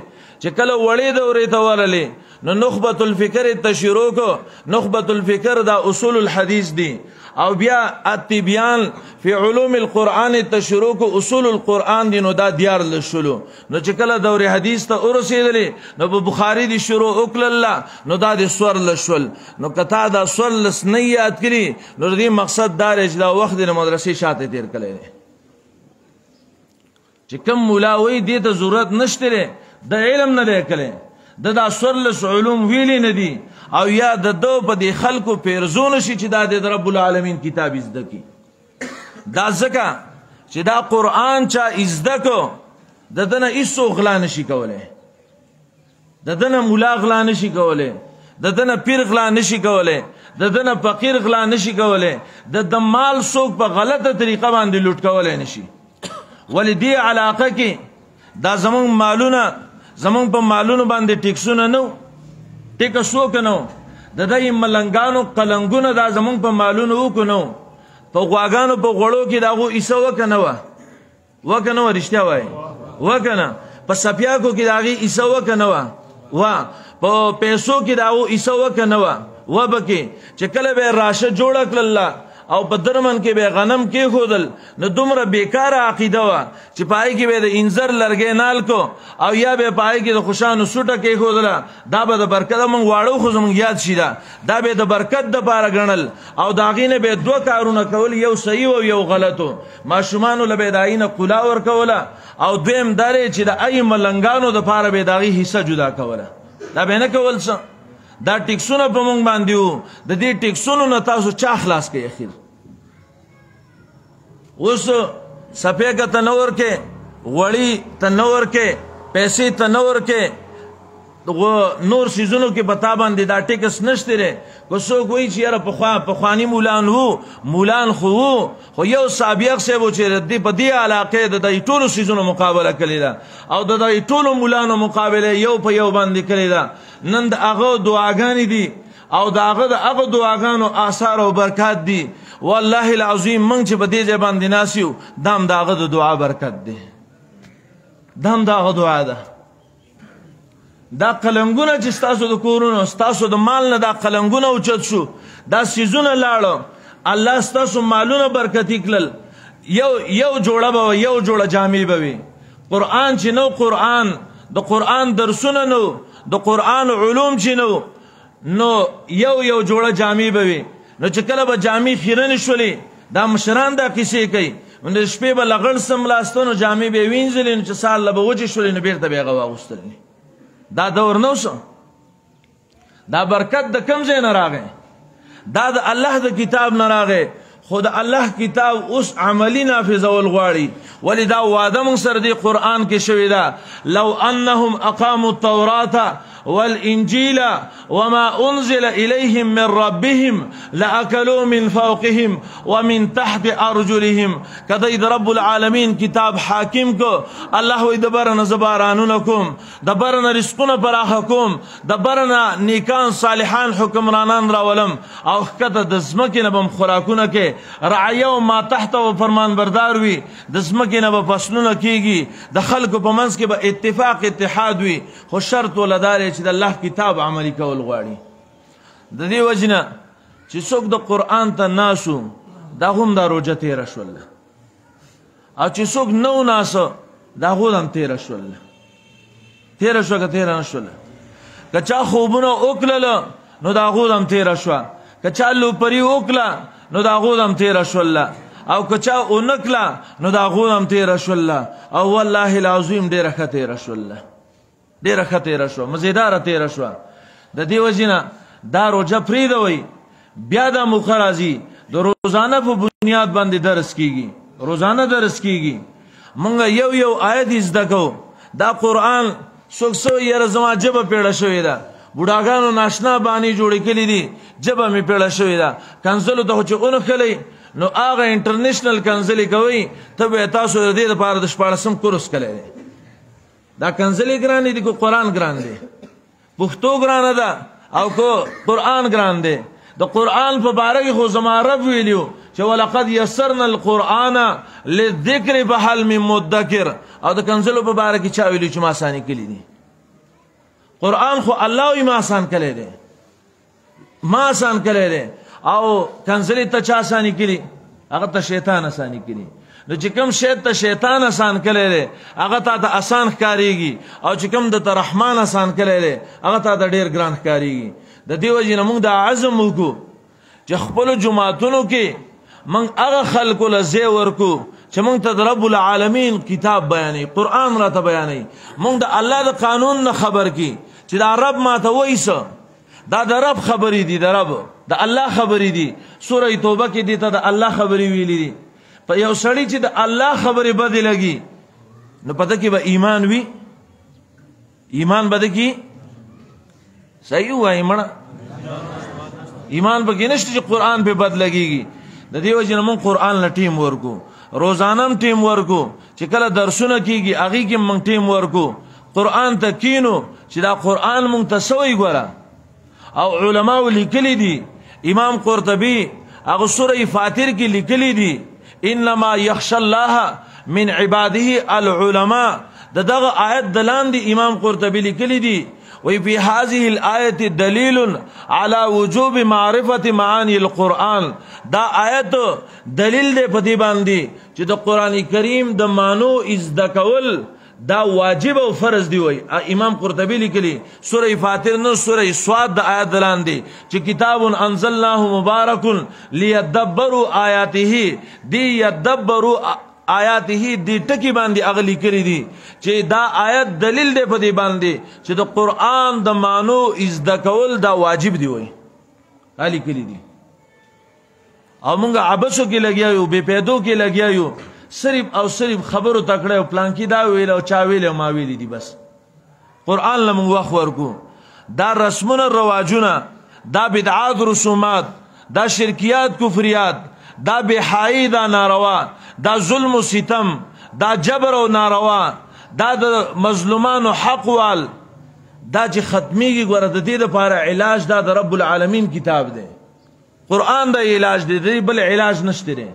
چې کله وړې دورې ته ورلې نو نخبة الفکر ته شروع کو نخبة الفکر دا اصول الحدیث دی او بیا التبیان فی علوم القرآن ته شروع کو اصول القرآن دی نو دا دیارلس شلو نو چې کله دورې حدیث ته ورسېدلې نو په بخاري دی شروع وکړل نو دا د څوارلس شول نو که تا دا څوارلس نه یاد کړي نو د دې مقصد دا دی چې دا وخت د مدرسې شاته تېر کړی دی چې کوم مولا وایي دې ته ضرورت نشته دی د علم نه دی کړی د دا څوارلس علوم ویلي نه دي او یا د ده په دې خلکو پیرزو نشي چې دا د رب العالمین کتاب زده کړي دا ځکه چې دا قرآن چا زده کو د ده نه هېڅوک غلا نشي کولی د ده نه ملا غلا نشي کولی د ده نه پیر غلا نشي کولی د ده نه فقیر غلا نشي کولی د ده مال څوک په غلطه طریقه باندې لوټ کولی نشي ولې دې علاقه کې دا زمونږ مالونه زمونږ په مالونو باندې ټیکسونه نه و ټیکه څوک نه و د دې ملنګانو قلنګونه دا زمونږ په مالونو وکړو نه و په غواګانو په غوړو کې د هغو حصه وکه نه وه وکه نه وه رښتیا وایي وکه نه په سپیاکو کې د هغې حصه وکه نه وه په پیسو کې د هغو حصه وکه نه وه به کې چې کله به یې راشه جوړه کړل او په درمن کې به غنم کېښودل نو دومره بیکاره عقیده وه چې په هغې کې به د انځر لرګی نال کو او یا به په هغې کې د خوشانو سوټه کېښودله دا به د برکت موږ واړه خو زموږ یاد شي دا به د برکت دپاره ګڼل او د هغې نه به یې دوه کارونه کول یو صحیح او یو غلطو ماشومانو له به یې د هغې نه قلا ورکوله او دویم دا دی چې د ای ملنګانو دپاره به یې د هغې حصه جدا کوله دا به یې نه کول څه دا ټیکسونه په مونږ باندې وو د دې ټیکسونو نه تاسو چا خلاص کړئ اخیر اوس سپېږه ته نه ورکې غوړي ته نه ورکې پیسې ته نه ورکې نور سیزونو کې په تا باندې دا ټیکس نشته دی که څوک وایي چې یاره پخواني مولان وو مولان خو وو خو یو سابق صاحب و چې په دې علاقې د دې ټولو سیزونو مقابله کړې ده او د دې ټولو مولانو مقابله یو په یو باندې کړې ده نن د هغه دعاګانې دي او د هغه دعاګانو آثار او برکات دي والله العظیم موږ چې په دې ځای باندې ناست یو دا هم د هغه د دعا برکت دی دا هم د هغه دعا ده دا قلنګونه چې ستاسو د کورونو ستاسو د مال نه دا قلنګونه اوچت شو دا سیزونه لاړو الله ستاسو مالونه برکتي کړل یو جوړه به یو جوړه جامې به وي قرآن چې نو قرآن د قرآن درسونه نو د قرآن علوم چې نو یو جوړه جامې به وي نو چې کله به جامې خیرنې شولې دا مشران دا کیسې کوي نو د شپې به لغړ سملاسته نو جامې به یې وینځلې نو چې سهار له به وچې شولې نو بېرته به یې هغه واغوستلې دا دور نو شو دا برکت د کوم ځای نه راغی دا د الله د کتاب نه راغی خو د الله کتاب اوس عملی نافظول غواړي ولې دا وعده موږ سره دې قرآن کې شوې ده لو انهم اقاموا التوراة والإنجيل وما أنزل إليهم من ربهم لأكلوا من فوقهم ومن تحت أرجلهم كذا إذا رب العالمين كتاب حاكم کو الله دبرنا زبارانونكم دبرنا رزقنا براحكم دبرنا نیکان صالحان حکمرانان راولم او کته د زمکه نه بم خوراکونه کې رعیه او ما تحت او فرمان بردار وي د زمکه نه به فصلونه کیږي د خلکو په منځ کې به اتفاق اتحاد وي خو شرط ولدار چې د الله کتاب عملی کول غواړي د دې وجنه چې څوک د قرآن ته ناسو دا هم دا روجه تیره شوله او چې څوک نو ناسه دا هغو هم تېره شول تېره شوه که تېره نه شوله که چا خوبونه وکړله نو د هغو هم تېره شوه که چا لوپري وکړه نو د هغو هم تېره شوله او که چا ونه کړه نو د هغو هم تېره شوله او والله العظیم ډېره ښه تېره شوله ډېره ښه تېره شوه مزیداره تېره شوه د دې وجې نه دا روژه پرېږدوئ بیا دا موقع راځي د روزانه په بنیاد باندې درس کیږي روزانه درس کیږي مونږ یو آیت زده کوو دا قرآن څوک څه یاره زما ژبه پیړه شوې ده بوډاګانو ناشنا بانې جوړې کړي دي ژبه مې پیړه شوې ده کنځلو ته خو چې ونښلی نو هغه انټرنیشنل کنځلې کوئ ته به تاسو د دې دپاره د 14 کورس کلی دی دا کنځلې ګرانې دي که قرآن ګران دی پښتو ګرانه ده او که قرآن ګران دی د قرآن په باره کې خو زما رب ویلیو چې ولقد یسرنا القرآن للذکر فهل من مدکر او د کنځلو په باره کې چا ویلي چې ما اساني کړي دي قرآن خو الله وی ما آسان کړی دی ما آسان کړی دی او کنځلې ته چا اساني کړي هغه ته شیطان اساني کړي نو چې کوم شی ته شیطان آسان کړی دی هغه تا ته آسان ښکارېږي او چې کوم د ته رحمان آسان کړی دی هغه تا ته ډېر ګران ښکارېږي د دې وجې نه موږ دا عزم وکړو چې خپلو جوماتونو کې موږ هغه خلکو له ځای ورکو چې موږ ته د رب العالمین کتاب بیانوي قرآن راته بیانوي موږ د الله د قانون نه خبر کړي چې دا رب ماته وایي څه دا د رب خبرې دي د رب د الله خبرې دي سوره توبه کې دې ته د الله خبرې ویلي دي په یو سړي چې د الله خبرې بدې لګي نو پته کې به ایمان وي ایمان به ده کې صحیح وایي مړه ایمان به کې نشته چې قرآن پې بد لګېږي د دې وجې نه موږ قرآن له ټیم ورکو روزانه هم ټیم ورکو چې کله درسونه کېږي هغې کې موږ ټیم ورکو قرآن ته کینو چې دا قرآن موږ ته څه وایي ګوره او علماو لیکلی دي امام قرطبي هغه سوره فاتر کې لیکلی دي انما یخشى الله من عباده العلماء دغه آیت دلاندې امام قرطبي لیکلی دي وی فی هذه الآیت دلیل علی وجوب معرفت معانی القرآن دا آیت دلیل دی په دې باندې چې د قرآن کریم د معنو زده کول دا واجب او فرض دی وای امام قرطبي لیکلی سوره فاتر نو سوره صاد د آیت دلاندې چې کتاب انزلناه مبارک لیدبروا آیاته دی یدبروا آیاته دی ټکی باندې اغلی کړی دي چې دا آیت دلیل دی په دې باندې چې د قرآن د معنو زده کول دا واجب دی وای علی کړی دي او موږ عبسو کې لګیا یو بے پیدو کې لګیا یو صرف او صرف خبرو تکړه او پلان کې دا ویل او چا ویل او ما ویل دي بس قرآن لمون وخت ورکو دا رسمونه رواجونه دا بدعات رسومات دا شرکیات کفریات دا بحایی دا ناروا دا ظلم و ستم دا جبر و ناروا دا د مظلومانو حق وال دا چې ختمیږي ګوره د دې دپاره علاج دا د رب العالمین کتاب دی قرآن دا علاج دی بل علاج نشته دی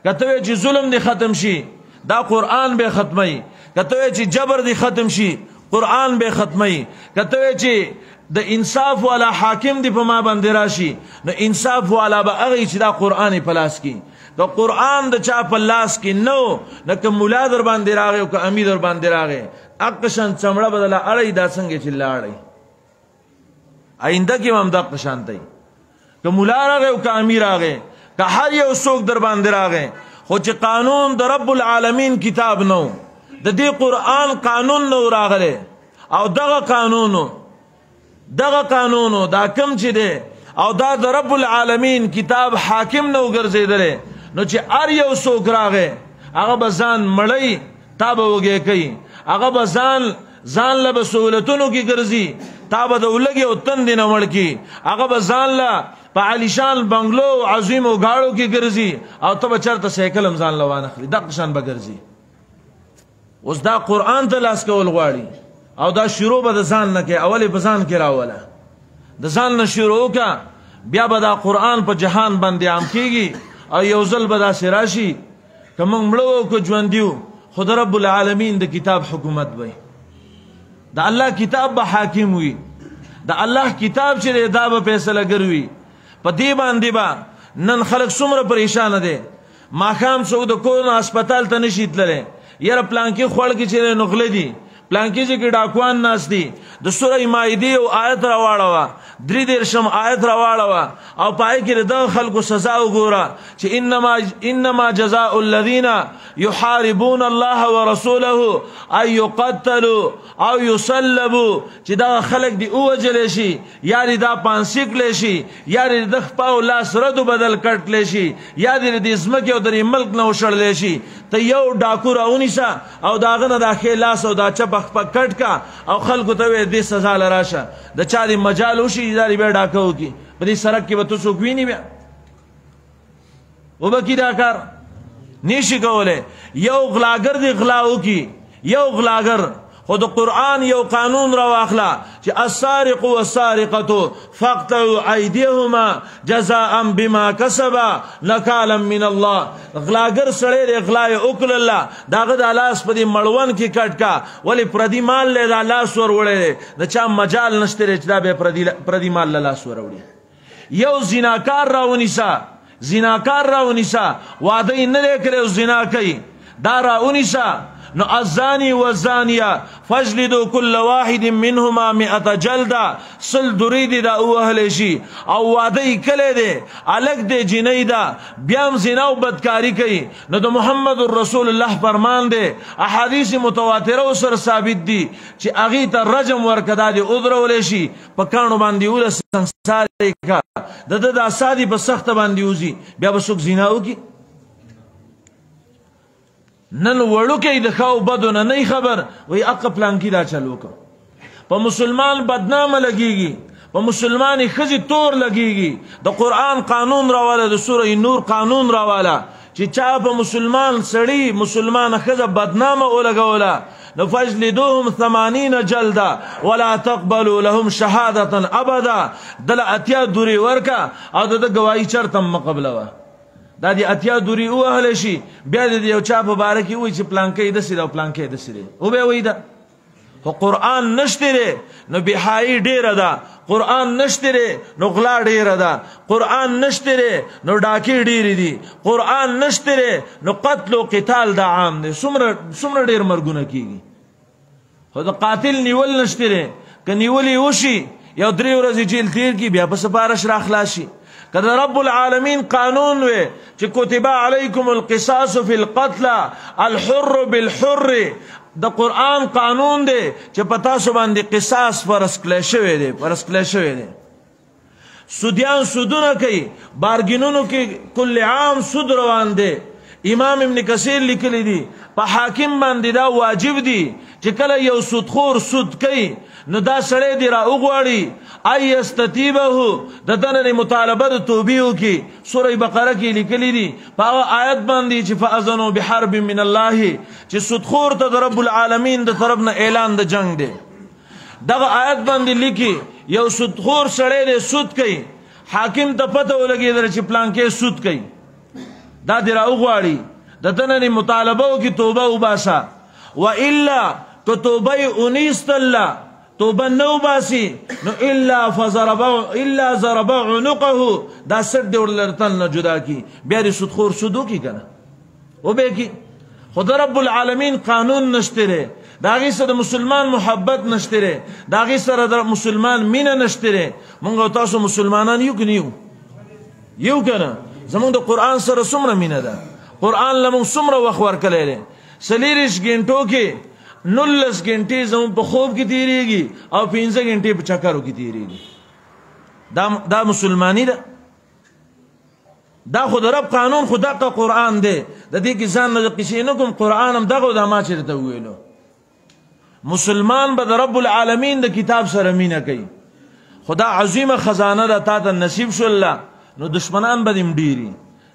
که ته چې ظلم دی ختم شي دا قرآن به ختمی که ته چې جبر دی ختم شي قرآن به ختمی که ته چې د انصاف والا حاکم دی په ما باندې راشي نو انصاف والا به هغه چې دا قرآن په لاس کې که قرآن د چا په لاس کې نو نه که ملا در باندې راغی او که امیر در باندې راغی هغه شان چمړه بدله اړی دا څنګه چې لاړی آینده کې هم دغه شان دی که ملا راغی او که امیر راغی که هر یو څوک در باندې راغی خو چې قانون د رب العالمین کتاب نو د دې قرآن قانون نو راغلی او دغه قانونو دا کم چې دی او دا د رب العالمین کتاب حاکم نو ګرځېدلی نو چې هر یو څوک راغی هغه به ځان مړی تا به وږی کوي هغه به ځان له به سهولتونو کې ګرځي تا به د ولږې او تندې نه مړ کي هغه به ځان له په عالیشان بنګلو عظیمو ګاړو کې ګرځي او ته به چېرته سایکل هم ځان له وانخلي دغه شان به ګرځي اوس دا قرآن ته لاس کول غواړي او دا شروع به د ځان نه کوي اول یې په ځان کې راوله د ځان نه شروع وکړه بیا به دا قرآن په جهان باندې عام کېږي او یو ځل به داسې راشي که موږ مړه وو که ژوندي وو خو د رب العالمین د کتاب حکومت وی د الله کتاب به حاکم وي د الله کتاب چې دی دا به فیصله ګر وي په دې باندې به نن خلک څومره پریشانه دی ماښام څوک د کور نه هسپتال ته نشي تللی یاره پلانکي خوړ کې چې نغله دي پلانکي چې کې ډاکوان ناست دي د سوره مائده یو آیت راواړوه 33 آیت راواړوه او پای کې د خلکو سزا وګوره چې انما جزاء الذين يحاربون الله ورسوله ان يقتلوا او يصلبوا چې دا خلک دی اوجل شي یا دا پانسیکل شي یا د خپاو لاس ردو بدل کټل شي یا د ځمکې او د ملک نه وشړل شي ته یو ډاکو راونیسه او داغه نه د ښی لاس او دا چپ کټ کا او خلکو ته وې دې سزا لراشه د چا دی مجال وشي داري به ډاکو کی په دې سړک کې به تاسو ویني بیا وبکی دا کار نشي کوله یو غلاګر دی غلاو کی یو غلاګر خود قرآن یو قانون را واخلا چې السارق والسارقه فاقطعوا ايديهما جزاء بما كسبا نكالا من الله غلاګر سړی غلا وکړ الله داغه د لاس په دې مړون کې کټ کا ولی پردي مال له لاس ور وړي د چا مجال نشته چې دا به پردي مال له لاس ور وړي یو زناکار راونیسا واده نه کړو زنا کوي دا راونیسا نو الزاني والزانيه فاجلدوا كل واحد منهما 100 جلده سل دريد دا اوهل شي او واده کله دي الګ دي جنيدا بيام زنا او بدکاری کوي نو د محمد رسول الله فرمان دي احاديث متواتره سره ثابت دي چې اغي ته رجم ورکدا دي اودرول شي په کانو باندې ول سنسار کا د اسادي په سخت باندې وزي بیا بسوک زنا وکي نن وړو کې د خاو بدو نه خبر وای اق پلان کې دا چلو کو په مسلمان بدنامه لګيږي په مسلمان خزي تور لګيږي د قران قانون راواله د سوره نور قانون راواله چې چا په مسلمان سړی مسلمان خزه بدنامه ولګوله نفجلدوهم 80 جلده ولا تقبلوا لهم شهاده ابدا دل اتیا دوری ورکا او د گواہی چرته مقبلوه دا دی اتیا دوری او اهل شي بیا د یو چا په باره کې وای چې پلانکې د سره پلانکې د سره او به وای دا خو قران نشته نو بهای ډیره ده قران نشته نو غلا ډیره ده قران نشته نو ډاکی ډیره دي قران نشته نو قتل او قتال دا عام دي سمره ډیر مرګونه کیږي خو د قاتل نیول نشته ک نیولې وشي یو 3 ورځې جیل تیر کی بیا په سپارښت را خلاصي کله رب العالمین قانون وي چې كتب علیکم القصاص فی القتل الحر بالحر د قران قانون دی چې پتا سو باندې قصاص فرض کړی شوی دی سودیان سودونه کوي بارګینونو کې کل عام سود روان دی امام ابن کثیر لیکلی دی په حاکم باندې دا واجب دی چې کله یو سودخور سود کوي نو دا سړی دی را وغواړي ای استتیبه د دنه مطالبه د توبې وکي سوره بقره کې لیکلی دی په آیت باندې چې فاذنوا بحرب من الله چې سودخور ته د رب العالمین د طرف نه اعلان د جنگ دی دغه آیت باندې لیکي یو سودخور سړی دی سود کوي حاکم ته پته ولګي چې پلان کې سود کوي دا دی را وغواړي د دنه مطالبه وکي توبه وباسا والا تو توبه اونیست الله توبه نو باسی نو الا ضرب عنقه دا سد دی ورلرتن نه جدا کی بیا د سودخور سودو کی کنه او به کی خدا رب العالمین قانون نشتره داغي سره مسلمان محبت نشتره داغي سره د مسلمان مینه نشتره مونږ تاسو مسلمانان یو کنیو یو کنه زمونږ د قران سره څومره مینه ده قران لمون څومره وخت ورکړل سلیریش ګنټو کې 19 غنټې زمون په خوب کې تیریږي او 15 غنټې په چکرو کې تیریږي دا مسلمانی ده دا خود رب قانون خدا کا قران دی د دې کې ځان نه قصې نه کوم قران هم دغه د ما چرته ویلو مسلمان به رب العالمین د کتاب سره مینه کوي خدا عظیمه خزانه ده تا ته نصیب شو الله نو دشمنان به دیم ډیری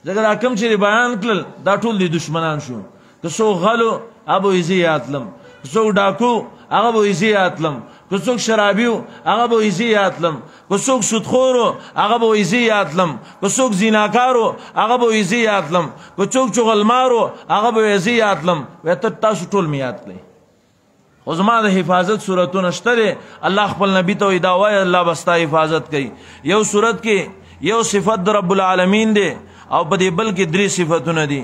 زګر حکم چې بیان کړل دا ټول دي دشمنان شو که سو غلو ابو ایزیاتلم سو ډاکو هغه به ایزیاتلم که څوک شرابیو هغه به ایزیاتلم که څوک سودخورو هغه به ایزیاتلم که څوک زیناکارو هغه به ایزیاتلم که څوک چغلمارو هغه به ایزیاتلم وته تاسو ټول میات کړئ خو زما د حفاظت صورتونه شته الله خپل نبی ته دا وایي الله بستا حفاظت کوي یو صورت کې یو صفت رب العالمین دی او په دې بل کې 3 صفاتونه دي.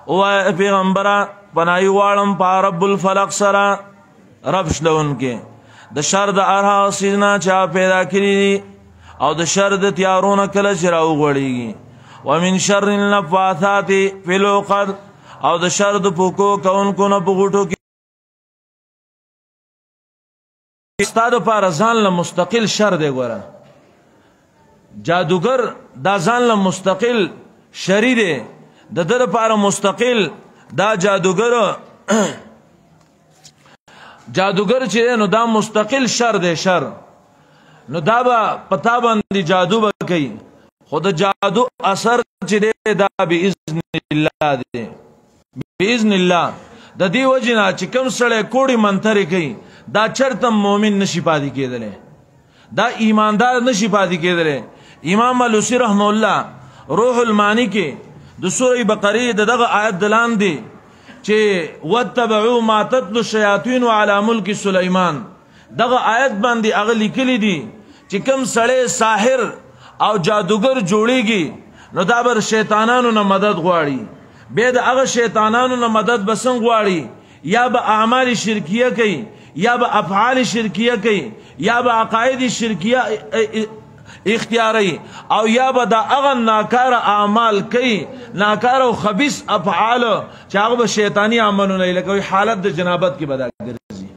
او پیغمبره پناهي واړم په رب الفلق سره، رب شلون کې د شر د ارها سینا چا پیدا کړی او د شر د تیارونه کله چې راوغړیږي. ومن شر النفاثات فی العقد او د شر د پوکو کونکو نه په غوټو کې. استاد پر ځان له مستقل شر دی. ګوره جادوګر دا ځان له مستقل شری دی، د در لپاره مستقل دا جادوګر چې نو دا مستقل شر دی. شر نو دا به پتا باندې جادو به کوي، خو د جادو اثر چې دی دا باذن الله دی. باذن الله د دې وجه نه چې کوم سړی کوړی منترې کوي دا چرته مؤمن نشي پاتې کېدلی، دا ایماندار نشي پاتې کېدلی. امام علوسی رحمه الله روح المانی کې د سوره بقره دغه آیت دلان دی چې واتبعوا ما تتلو الشیاطین علی ملک سلیمان. دغه آیت باندې هغه لیکلی دي چې کوم سړی ساحر او جادوګر جوړیږي نو دا بر شیطانانو نه مدد غواړي. بیا د هغه شیطانانو نه مدد بسنګ غواړي، یا به اعمال شرکیه کوي، یا به افعال شرکیه کوي، یا به عقاید شرکیه اختیاری، او یا به دا هغه ناکار اعمال کوي، ناکار او خبیث افعال چې هغه به شیطانی عملونه لکه حالت د جنابت کې به دا ګرځي.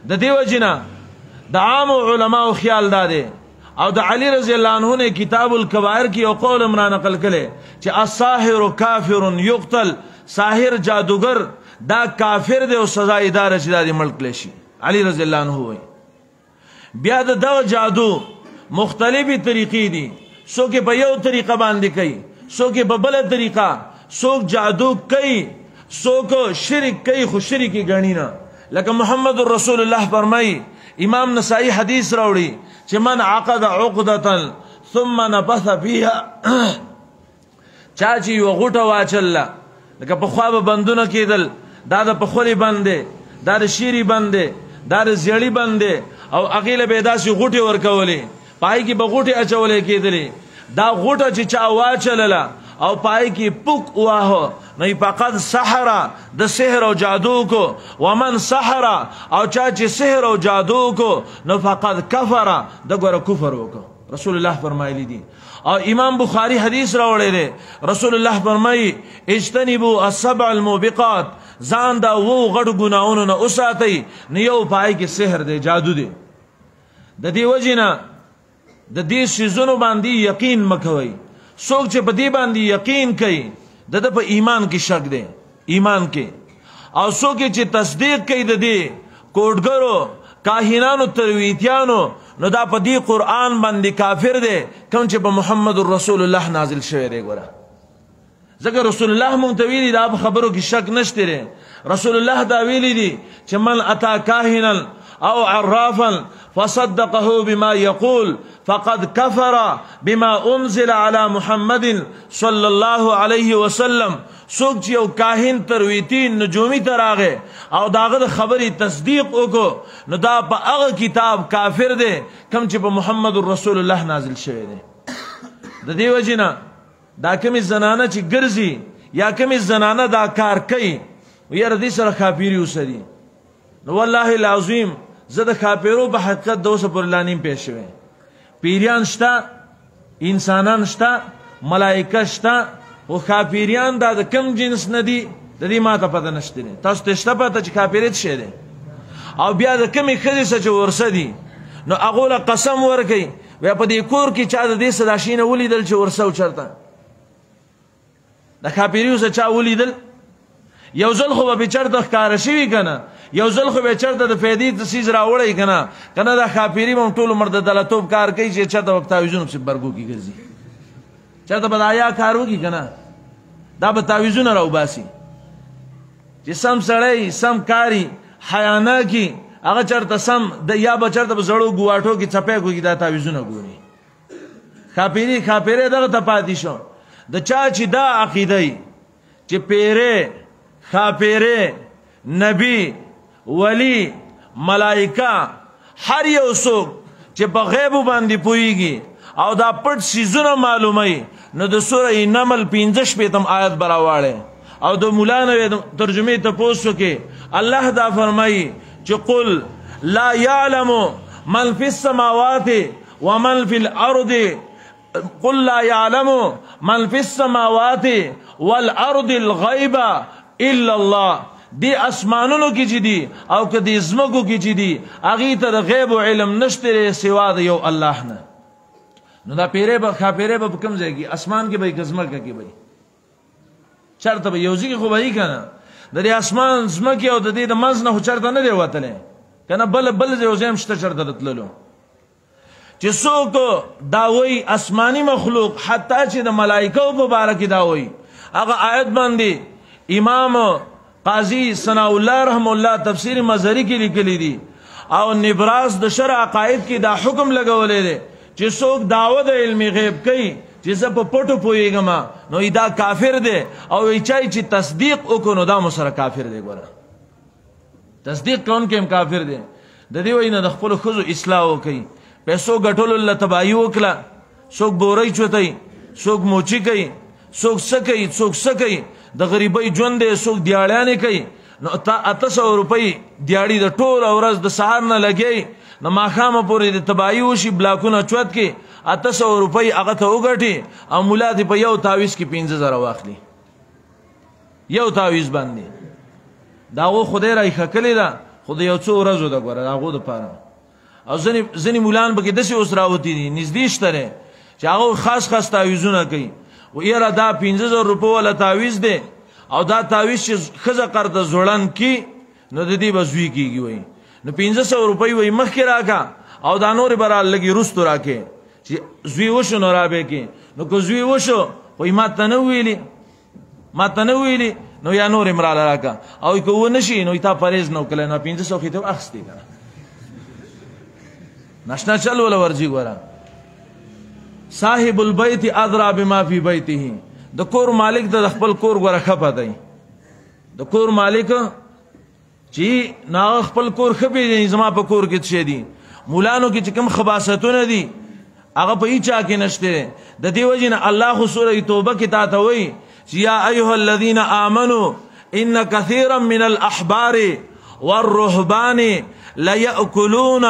د دې وجې نه د عام علماو خیال دا دی او د علی رضی الله عنه نے کتاب الکبائر کی یو قول امرا نقل کړي چې الساحر کافر یقتل، ساحر جادوگر دا کافر دی او سزا اداره چې دا ملک لشي. علی رضی الله عنه وایي بیا د دغه جادو مختلفی طریقې دي، څوک په یو طریقه باندې کوي، څوک په بل طریقه، څوک جادو کوي، څوک شرک کوي خو شرکی ګڼي نه. لکه محمد رسول الله فرمایي، امام نسائی حدیث راوړي چې من عقد عقدة ثم نفث فيها چا چې یو غوټه واچل لکه په خوا به بندونه کېدل، دا د پخولي بندې، دا د شیری بندې، دا د زیړی بندې او هغې له به یې داسې غوټې ورکولې، پای کې به غوټې اچولې کېدلې. دا غوټه چې چا واچلله او پای کې پوک واهو نو فقط سحره د سحر او جادو کو، ومن سحره او چا چې سحر او جادو کو نو فقط کفره د ګوره کفر وکړو. رسول الله فرمایلی دي. او امام بخاری حدیث راوړی دی، رسول الله فرمایي اجتنبوا السبع الموبقات، ځان دا وو غټو ګناهونو نه وساتئ، نو یو پای کې سحر دی، جادو دی. د دې وجې نه د دې څیزونو باندې یقین مه کوئ. څوک چې په دې باندې یقین کوي د په ایمان کې شک دی، ایمان کې. او څوک چې تصدیق کوي د دې کوډګرو کاهنانو ترویتیانو نو دا په دې قرآن باندې کافر دی کوم چې په محمد رسول الله نازل شوی دی. ګوره ځکه رسول الله مونږ ته ویلي دا په خبرو کې شک نشته دی. رسول الله دا ویلي دي چې من اتا کاهنا او عرافا فصدقه بما يقول فقد كفر بما انزل على محمد صلى الله عليه وسلم. څوک چې یو کاهن ترویتی نجومی ته راغی او داغه د خبرې تصدیق وکړو نو دا په هغه کتاب کافر دی کوم چې په محمد رسول الله نازل شوی دی. د دې وجې نه دا کومې زنانه چې ګرځي یا کومې زنانه دا کار کوي یاره دې سره کافري اوسدي. نو والله العظیم زه د کافرو په حقیقت د اوسه پورې لا نیم پېښ شوی. پیریان شته، انسانان شته، ملائکه شته، خو کافریان دا د کم جنس نه دي د دې ما ته پته نشته دی. تاسو ته شته پته چې کافري څه شی دی؟ او بیا د کمې ښځې څه چې ورسه دي نو هغو له قسم ورکوي ویا په دې کور کې چا د دې څه دا شي نه ولیدل چې ورسه و چېرته د کافري څه چا ولیدل؟ یو ځل خو به چېرته ښکاره شوي که نه، یو ځل خو به چېرته د فایدې څیز راوړی که نه، که نه دا کافري به هم ټول عمر د دلتوب کار کوي چې چېرته به په تعویذونو پسې برګو کې ګرځي، چېرته به د حیا کار وکړي که نه، دا به تعویذونه راوباسي چې سم سړی سم کاري حیا نه کي هغه چېرته سم یا به چېرته په زړو ګواټو کې څپی کوي دا تعویذونه ګوري. ښاپیرې دغه ته پاتې شو. د چا چې دا عقیده وي چې پیرې ښاپیرې نبی ولی ملائکه هر یو څوک چې په غیبو باندې پوهیږي او دا پټ څیزونه معلوموي نو د سوره نمل 15 آیت براواړي او د مولانا ترجمه ته پوسو کې الله دا فرمایي چې قل لا يعلم من في السماوات ومن في الارض قل لا يعلم من في السماوات والارض الغيب الا الله دی اسمانونو کې چې دي او که د زمکو کې چې دي هغه ته د غیب او علم نشته سوا د یو الله نه. نو دا پیره به خاپیره به کوم ځای کې اسمان کې به کزمک کې به چرته به یوځي خو به کنه د اسمان زمکه او د دې د منځ نه چرته نه دی وتلې کنه بل ځای شته چرته تللو چې څوک دا وایي اسماني مخلوق حتی چې د ملائکه په باره کې دا وایي هغه آیت باندې امام قاضی ثناء الله رحم الله تفسیر مظهری کې لیکلي دي او نبراس د شرع عقاید کې دا حکم لګولې دي چې څوک دعوت علم غیب کوي چې زه په پټو پوهیږم نو دا کافر دی او چای چې تصدیق وکړو دا مسره کافر دی. ګوره تصدیق کون کې کافر دی. د دې وینه د خپل خزو اصلاح وکړي پیسو ګټولو الله تباہی وکړه څوک بوري چوتای څوک موچی کوي څوک سکي څوک سکي د غریبۍ ژوند دی څوک دیاړیانې کوي نو 800 روپۍ دیاړي د ټول ورځ د سهار نه لګي نو ماخامه پورې د تباہی وشي بلاکونه چوت کې 800 روپۍ هغه ته وګټي او مولا دې په یو تعویز کې 15000 واخلي یو تعویز باندې داغه خدای راي خکلې دا خدای یو څو ورځو دا ګوره داغه د پاره او ځنی مولان به کې دسه اوس راوتی دي نږدې شته چې هغه خاص تعویزونه کوي و یره دا 15000 روپۍ ولا تعویز دی او دا تعویز چې خزه قرض زوړن کی نو د دې بزوی کیږي وای نو 1500 روپۍ وای مخ کې راکا او دا نور برال لګي رستو راکې چې زوی وشو نو را به کې نو کو زوی وشو وای ما تنویلی نو یا نور امرال راکا او کو ونشي نو تا پرهیز نو کله نو 1500 کې ته اخستې کنه نشنا چل ولا ورجی ګورا صاحب البيت ادرى بما في بيته د کور مالک د خپل کور غره خپه دی د کور مالک چې نا خپل کور خپې زما په کور کې څه دي مولانو کې کوم خباستونه دي هغه په هیڅ کې نشته د دې وجنه الله سوره توبه کې تا ته وایي چې یا ايها الذين امنوا ان كثيرا من الاحبار والرهبان لا ياكلون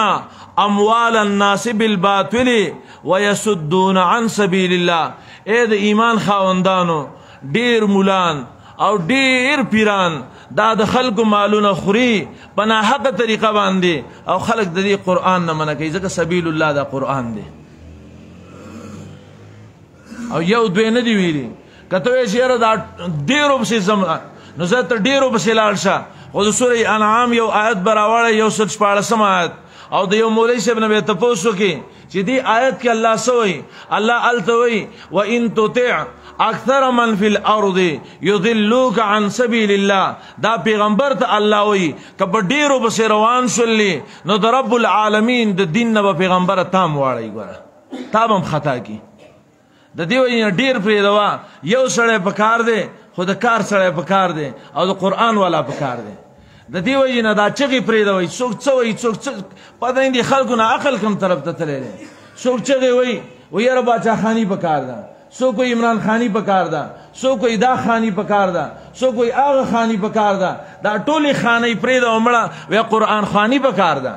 اموال الناس بالباطل ويسدون عن سبيل الله. اے د ایمان خاوندانو ډیر مولان او ډیر پیران دا د خلکو مالونه خوري په ناحقه طریقه باندې او خلک د دې قران نه منع کوي ځکه سبیل الله دا قران دی او یو دوی نه دی ویلي کته یې شهره دا ډیرو بس زم نو زه ته ډیرو بس لاړ شه او د سوره انعام یو آیت براوړی یو 14 آیت او د یو مولوی صاحب نه ته پوښتنه کې چې دی آیت کې الله سوئی الله التوي وان تطع اکثر من فی الارض یضلوک عن سبیل الله دا پیغمبر ته الله وی کبه ډیرو بس روان شولې نو د رب العالمین د دین نه پیغمبر تام واړی ګوره تابم خطا کی د دیو ډیر پرې دوا یو سړی پکار دی خود کار سړی پکار دی او د قران والا پکار دی د دیو نه دا چغي پرې دوی څوک څوی څوک پدې دي خلکو نه عقل کم طرف ته تللی څوک چغي وای ويره باچا خانی پکار دا څوک عمران خانی پکار دا څوک دا خانی پکار دا څوک هغه خانی پکار دا دا ټولي خانی پرې د عمره و قران خانی پکار دا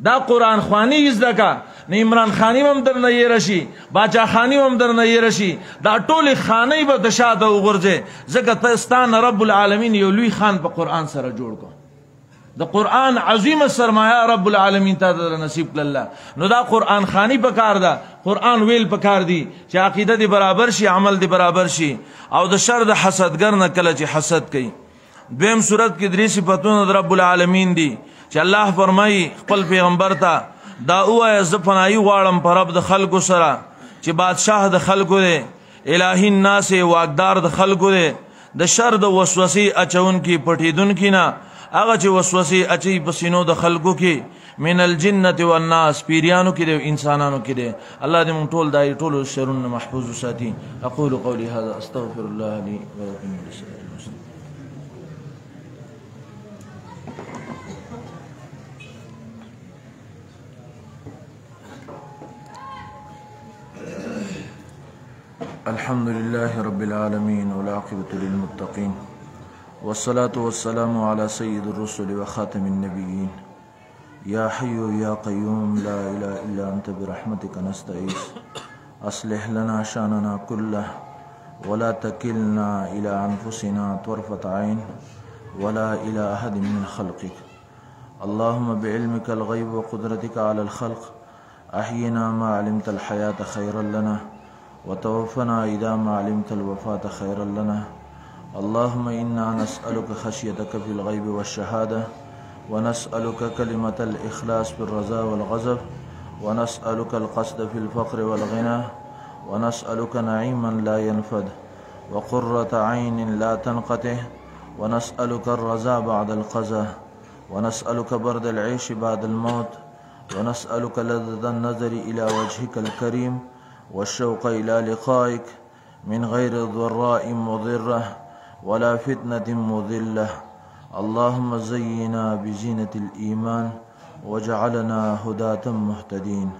دا قران خوانی زدکا نه عمران خانی هم در نه رشي باچا خانی هم در نه رشي دا ټول خانی به د شاده وګرځي زکه تستان رب العالمین یو لوی خان په قران سره جوړ کو د قران عظیم سرمایه رب العالمین ته نصیب کړل نو دا قران خانی پکار دا قران ویل پکار دی چې عقیده دی برابر شي عمل دی برابر شي او د شر د حسدګر نه کله چې حسد کوي. دویم صورت کې درې صفاتونه د رب العالمین دي چې الله فرمایي خپل پیغمبر ته دا اوه ز پناهي غواړم پر رب د خلکو سره چې بادشاہ د خلکو دی الہی الناس واقدار د خلکو دی د شر د وسوسې اچون کی پټیدون کی نه هغه چې وسوسې اچي پسینو د خلکو کې من الجنه والناس پیریانو کې د انسانانو کې دی الله دې مونږ ټول دای ټول شرون محفوظ ساتي. اقول قولي هذا استغفر الله لي ولكم. الحمد لله رب العالمين والعاقبة للمتقين والصلاة والسلام على سيد الرسل وخاتم النبيين يا حي يا قيوم لا إله إلا أنت برحمتك نستغيث أصلح لنا شأننا كله ولا تكلنا إلى أنفسنا طرفة عين ولا إلى أحد من خلقك اللهم بعلمك الغيب وقدرتك على الخلق أحينا ما علمت الحياة خيرا لنا وتوفنا إذا ما علمت الوفاة خيرا لنا اللهم إنا نسألك خشيتك في الغيب والشهادة ونسألك كلمة الإخلاص في الرضا والغضب ونسألك القصد في الفقر والغنى ونسألك نعيما لا ينفد وقرة عين لا تنقطع ونسألك الرضا بعد القضاء ونسألك برد العيش بعد الموت ونسألك لذة النظر إلى وجهك الكريم والشوق إلى لقائك من غير ضراء مضرة ولا فتنة مضلة اللهم زينا بزينة الإيمان وجعلنا هداة مهتدين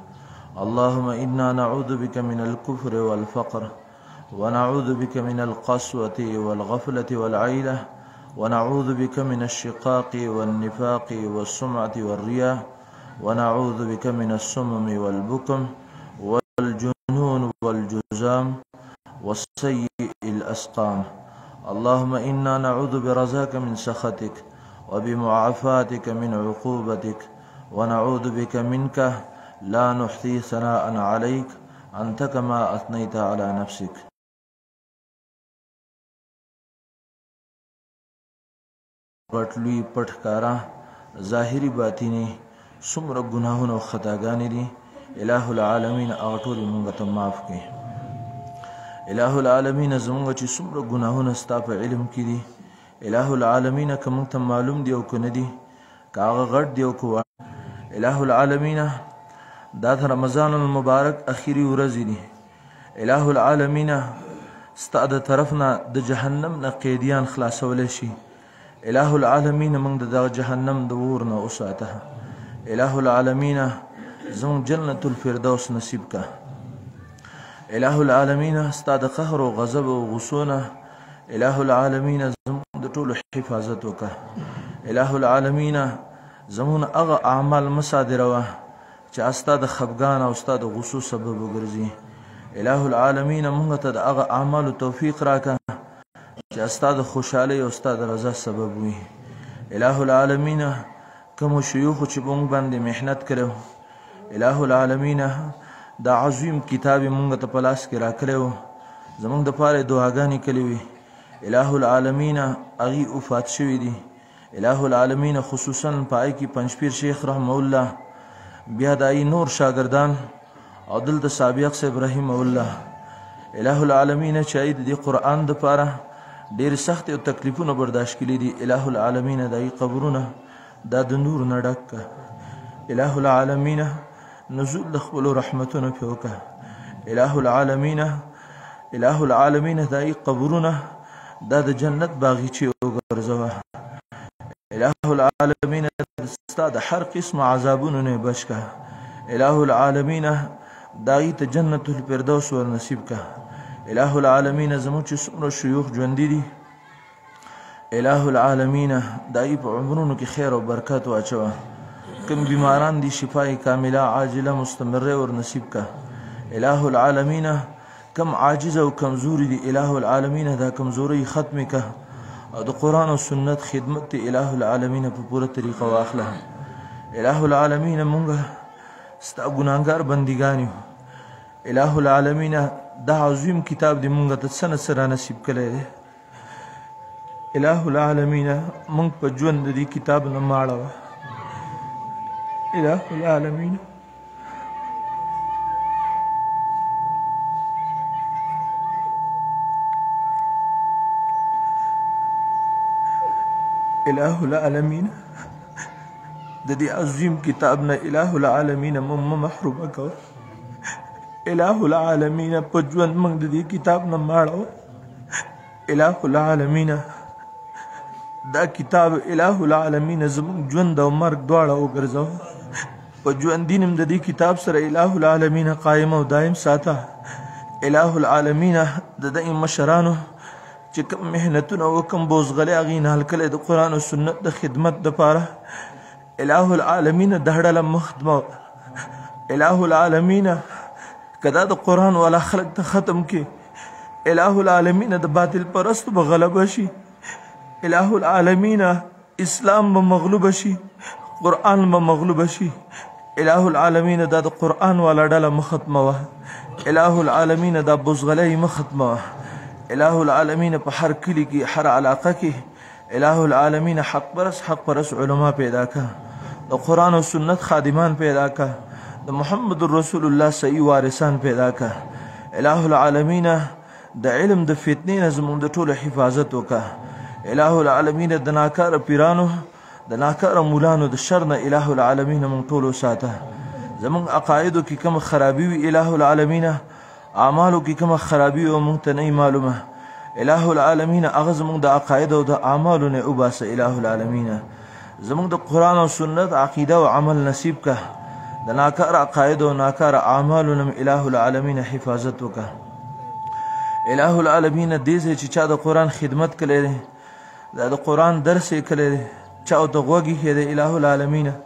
اللهم إنا نعوذ بك من الكفر والفقر ونعوذ بك من القسوة والغفلة والعيلة ونعوذ بك من الشقاق والنفاق والسمعة والرياء ونعوذ بك من السمم والبكم والجنون والجزام والسيء الأسقام اللهم إنا نعوذ برضاك من سخطك وبمعافاتك من عقوبتك ونعوذ بك منك لا نحصي ثناء عليك أنت كما أثنيت على نفسك پټلوی پټکارا ظاهری باطینی څومره ګناهونه او خطاګانې دي الہ العالمین هغه ټولې مونږ ته معاف کړي الہ العالمین زمونږ چې څومره ګناهونه ستا په علم کې دي الہ العالمین که مونږ ته معلوم دي او که نه دي که هغه غټ دي او که الہ العالمین دا د رمضان المبارک اخیری ورځې دي الہ العالمین ستا د طرف نه د جهنم نه قیدیان خلاصولی شي الہ العالمین موږ د دغه جهنم د اور نه وساته الہ العالمین زموږ جنت الفردوس نصیب کا الہ العالمین ستا د قهر او غضب او غصو نه الہ العالمین زموږ د ټولو حفاظت وکړه الہ العالمین زموږ هغه اعمال مصادروه چې ستا د خفګان او ستا د غصو سبب وګرځي الہ العالمین موږ ته د هغه اعمالو توفیق راکړه چې ستا د خوشحالۍ او ستا د رضا سبب وي الہ العالمین کومو شیوخو چې موږ باندې محنت کړی الہ العالمین دا عظیم کتاب موږ ته په لاس کې راکړی و زموږ دپاره یې دعاګانې کړې وي الہ العالمین هغوی وفات شوي دي الہ العالمین خصوصا په هغې کې پنجپیر شیخ رحمه الله بیا د هغوی نور شاګردان او دلته سابق صاحب رحمه الله الہ العالمین چې هغوی د دې قرآن دپاره ډېر سخت او تکلیفونه برداشت کړي دي الہ العالمین د هغوی قبرونه دا د نور نه ډک کړه الہ العالمین نزول د خپلو رحمتونو پرې وکړه الہ العالمین الہ العالمین د هغوی قبرونه دا د جنت باغچې وګرځوه الہ العالمین ستا د هر قسم عذابونو نه بچ کړه الہ العالمین د هغوی ته جنت الفردوس ور نصیب کړه الہ العالمین زموږ چې څومره شیوخ ژوندي دي الہ العالمین د هغوی په عمرونو کې خیر او برکت واچوه کوم بیماران دي شفای کامله عاجله مستمره ور نصیب کړه الہ العالمین کم عاجز او کمزوري دي الہ العالمین دا کمزوري ختم کړه او د قرآن او سنت خدمت دی الہ العالمین په پوره طریقه واخله الہ العالمین مونږ ستا ګناهګار بندګان یو الہ العالمین دا عظیم کتاب دی مونږ ته څه نه څه رانصیب کړی دی الہ العالمین مونږ په ژوند د دې کتاب نه ماړوه الہ العالمین الہ العالمین د دې عظیم کتاب نه الہ العالمین مونږ محرومه کوه الہ العالمین په ژوند موږ د دې کتاب نه ماړوه الہ العالمین دا کتاب الہ العالمین زموږ ژوند او مرګ دواړه وګرځوه په ژوندي نوم د دې کتاب سره الہ العالمین قایم او دایم ساته الہ العالمین د دې مشرانو چې کوم محنتونه او کوم بوزغلې هغې نه حل کړی د قرآن او سنت د خدمت دپاره الہ العالمین د ډله مخدمه الہ العالمین که دا د قرآن والا خلق ته ختم کړي الہ العالمین د باطل پرستو به غلبه شي الہ العالمین اسلام به مغلوبه شي قرآن به مغلوبه شي الہ العالمین دا د قرآن والا ډله مختموه الہ العالمین دا بزغلی مختموه الہ العالمین په هر کلی کې هر علاقه کې الہ العالمین حق پرس علما پیدا کا د قرآن و سنت خادمان پیدا کا د محمد رسول الله صحیح وارثان پیدا کا الہ العالمین د علم د فتنې نه زموږ د ټولو حفاظت وکړه الہ العالمین د ناکاره پیرانو د ناکاره مولانو د شر نه الہ العالمین موږ ټولو ساته زموږ عقایدو کې کوم خرابي وي الہ العالمین اعمالو کې کوم خرابي او موږ ته نه معلومه الہ العالمین هغه زموږ د عقاید او د اعمالو نه وباسه الہ العالمین زموږ د قرآن او سنت عقیده او عمل نصیب که د ناکاره عقاید او ناکاره اعمالو نه الہ العالمین حفاظت وکړه الہ العالمین دې ځای چې چا د قرآن خدمت کړی دی دا د قرآن درس یې کړی دی چا ورته غوږ ایښی دی الہ العالمین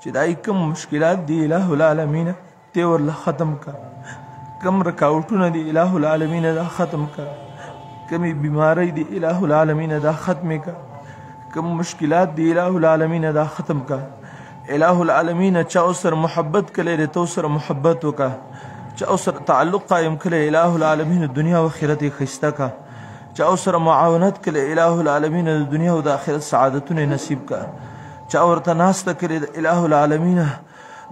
چې دا کوم مشکلات دي الہ العالمین ته ورله ختم کا کم رکاوټونه دي الہ العالمین دا ختم کا کمی بیماری دي الہ العالمین دا ختم کا کم مشکلات دي الہ العالمین دا ختم کا الہ العالمین چا سره محبت کړی دی تو سره محبت وکړه چا سره تعلق قائم کړی الہ العالمین دنیا او آخرت یې ښایسته کا چا سره معاونت کړی الہ العالمین د دنیا او د آخرت سعادتونه نصیب کا چا ورته ناسته کړې د الہ العالمین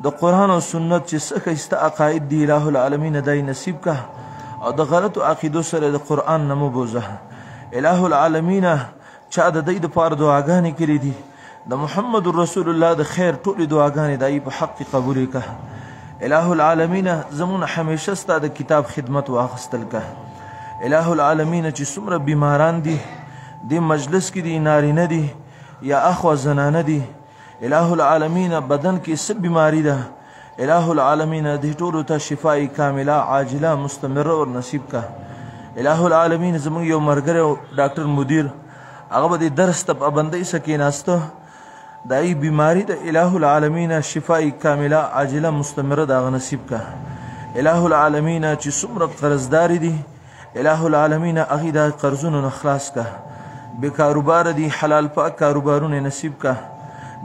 د قرآن او سنت چې څه ښایسته عقاید دي الہ العالمین دا یې نصیب کا او د غلطو عقیدو سره د قرآن نه مه بوځه الہ العالمین چا د دوی دپاره دعاګانې کړې دي د محمد رسول الله د خیر ټولې دعاګانې د په حق قبولې که الہ العالمین زموږ همیشه ستا د کتاب خدمت واخیستل که الہ العالمین چې څومره بیماران دي دې مجلس کې دي نارینه دي یا اخوه زنانه دي الہ العالمین بدن کې څه بیماری ده الہ العالمین دې ټولو ته شفای کامله عاجله مستمره ور نصیب که الہ العالمین زموږ یو ملګری ډاکټر مدیر هغه به دې درس ته پابندۍ سره کېناسته دا یې بیماری د الہ العالمین شفای کامله عاجله مستمره د هغه نصیب که الہ العالمین چې څومره قرضداري دي الہ العالمین هغې د قرضونو نه خلاص که بے کاروبار دی حلال پاک کاروبارونه نصیب کا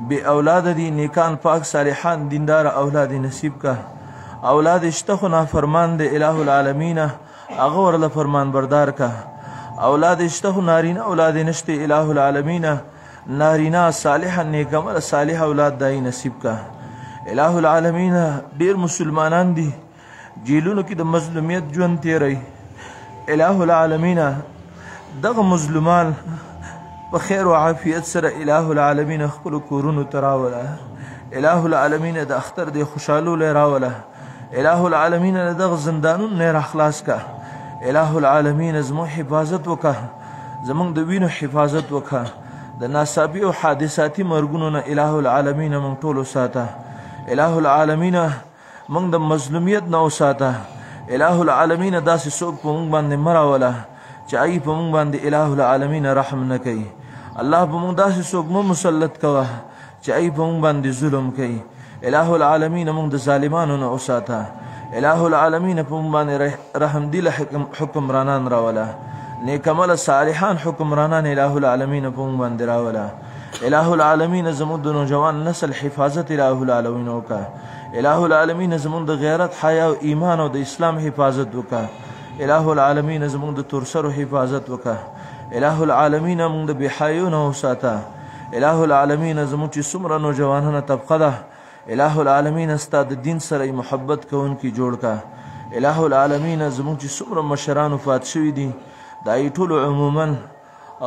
بے اولاد دی نیکان پاک صالحان دیندار اولاد نصیب کا اولاد شته خو نافرمان دی الہ العالمین هغه ورله فرمان بردار کا اولاد شته خو نارینه اولاد نشته الہ العالمین نارینه صالح نیک عمل صالح اولاد دای نصیب کا الہ العالمین ډیر مسلمانان دي جیلونو کې د مظلومیت ژوند تیری الہ العالمین دغه مظلومان په خیر او عافیت سره الہ العالمین خپل کورونو ته راوله الہ العالمین د اختر د خوشحالو لی راوله الہ العالمین دغه زندانونو نه راخلاص کا الہ العالمین زموږ حفاظت وکړه زموږ د وینو حفاظت وکړه د ناڅاپي او حادثاتي مرګونو نه الہ العالمین موږ ټولو ساته الہ العالمین موږ د مظلومیت نه وساته الہ العالمین داسې څوک په موږ باندې مه راوله چې هغې په موږ باندې الہ العالمین رحم نه کوي الله په موږ داسې څوک مه مسلط کوه چې هغې په موږ باندې ظلم کوي الہ العالمین موږ د ظالمانو نه وساته الہ العالمین په موږ باندې رحمدله حکمرانان راوله نیک عمله صالحان حکمرانان الہ العالمین په موږ باندې راوله الہ العالمین زموږ د نوجوان نسل حفاظت الہ العالمین وکړه الہ العالمین زموږ د غیرت حیا او ایمان او د اسلام حفاظت وکړه الہ العالمین زموږ د تورسرو حفاظت وکړه الہ العالمین موږ د بېحیو نه وساته الہ العالمین زموږ چې څومره نوجوانانه طبقه ده الہ العالمین ستا د دین سره محبت کوونکي جوړ کړه الہ العالمین زموږ چې څومره مشران وفات شوي دي دا یې ټولو عموما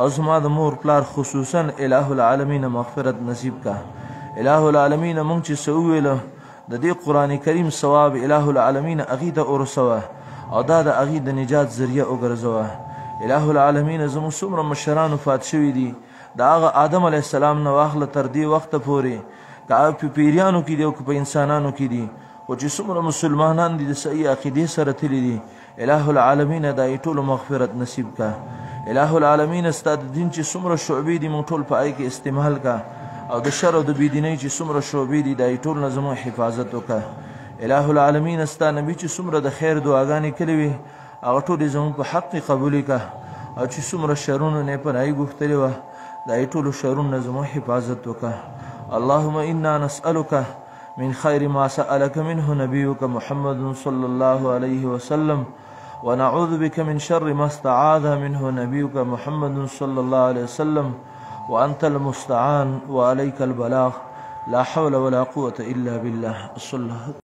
او زما د مور پلار خصوصا الہ العالمین مغفرت نصیب کړه الہ العالمین موږ چې څه وویله د دې قرآن کریم ثواب الہ العالمین هغې ته ورسوه او دا د هغې د نجات ذریعه وګرځوه الہ العالمین زموږ څومره مشران وفات شوي دي د هغه آدم علیه السلام نه واخله تر دې وخته پورې که هغه په پیریانو کې دي او که په انسانانو کې دي خو چې څومره مسلمانان دي د صحیح عقیدې سره تللي دي الہ العالمین دای ټول مغفرت نصیب کا الہ العالمین استاد دین چې څومره شعبې دي مونږ ټول پای کې استعمال کا او د شر او د بيدینۍ چې څومره شعبې دي دای ټول نه زموږ حفاظت وکا الہ العالمین استا نبی چې څومره د خیر دعاګانې کړې وي هغه ټول زموږ په حق قبول کا او چې څومره شرونه نه پناهي غوښتلې و دای ټول شرونه زموږ حفاظت وکا اللهم انا نسألك من خير ما سألك منه نبيك محمد صلى الله عليه وسلم ونعوذ بك من شر ما استعاذ منه نبيك محمد صلى الله عليه وسلم وأنت المستعان وعليك البلاغ لا حول ولا قوة إلا بالله.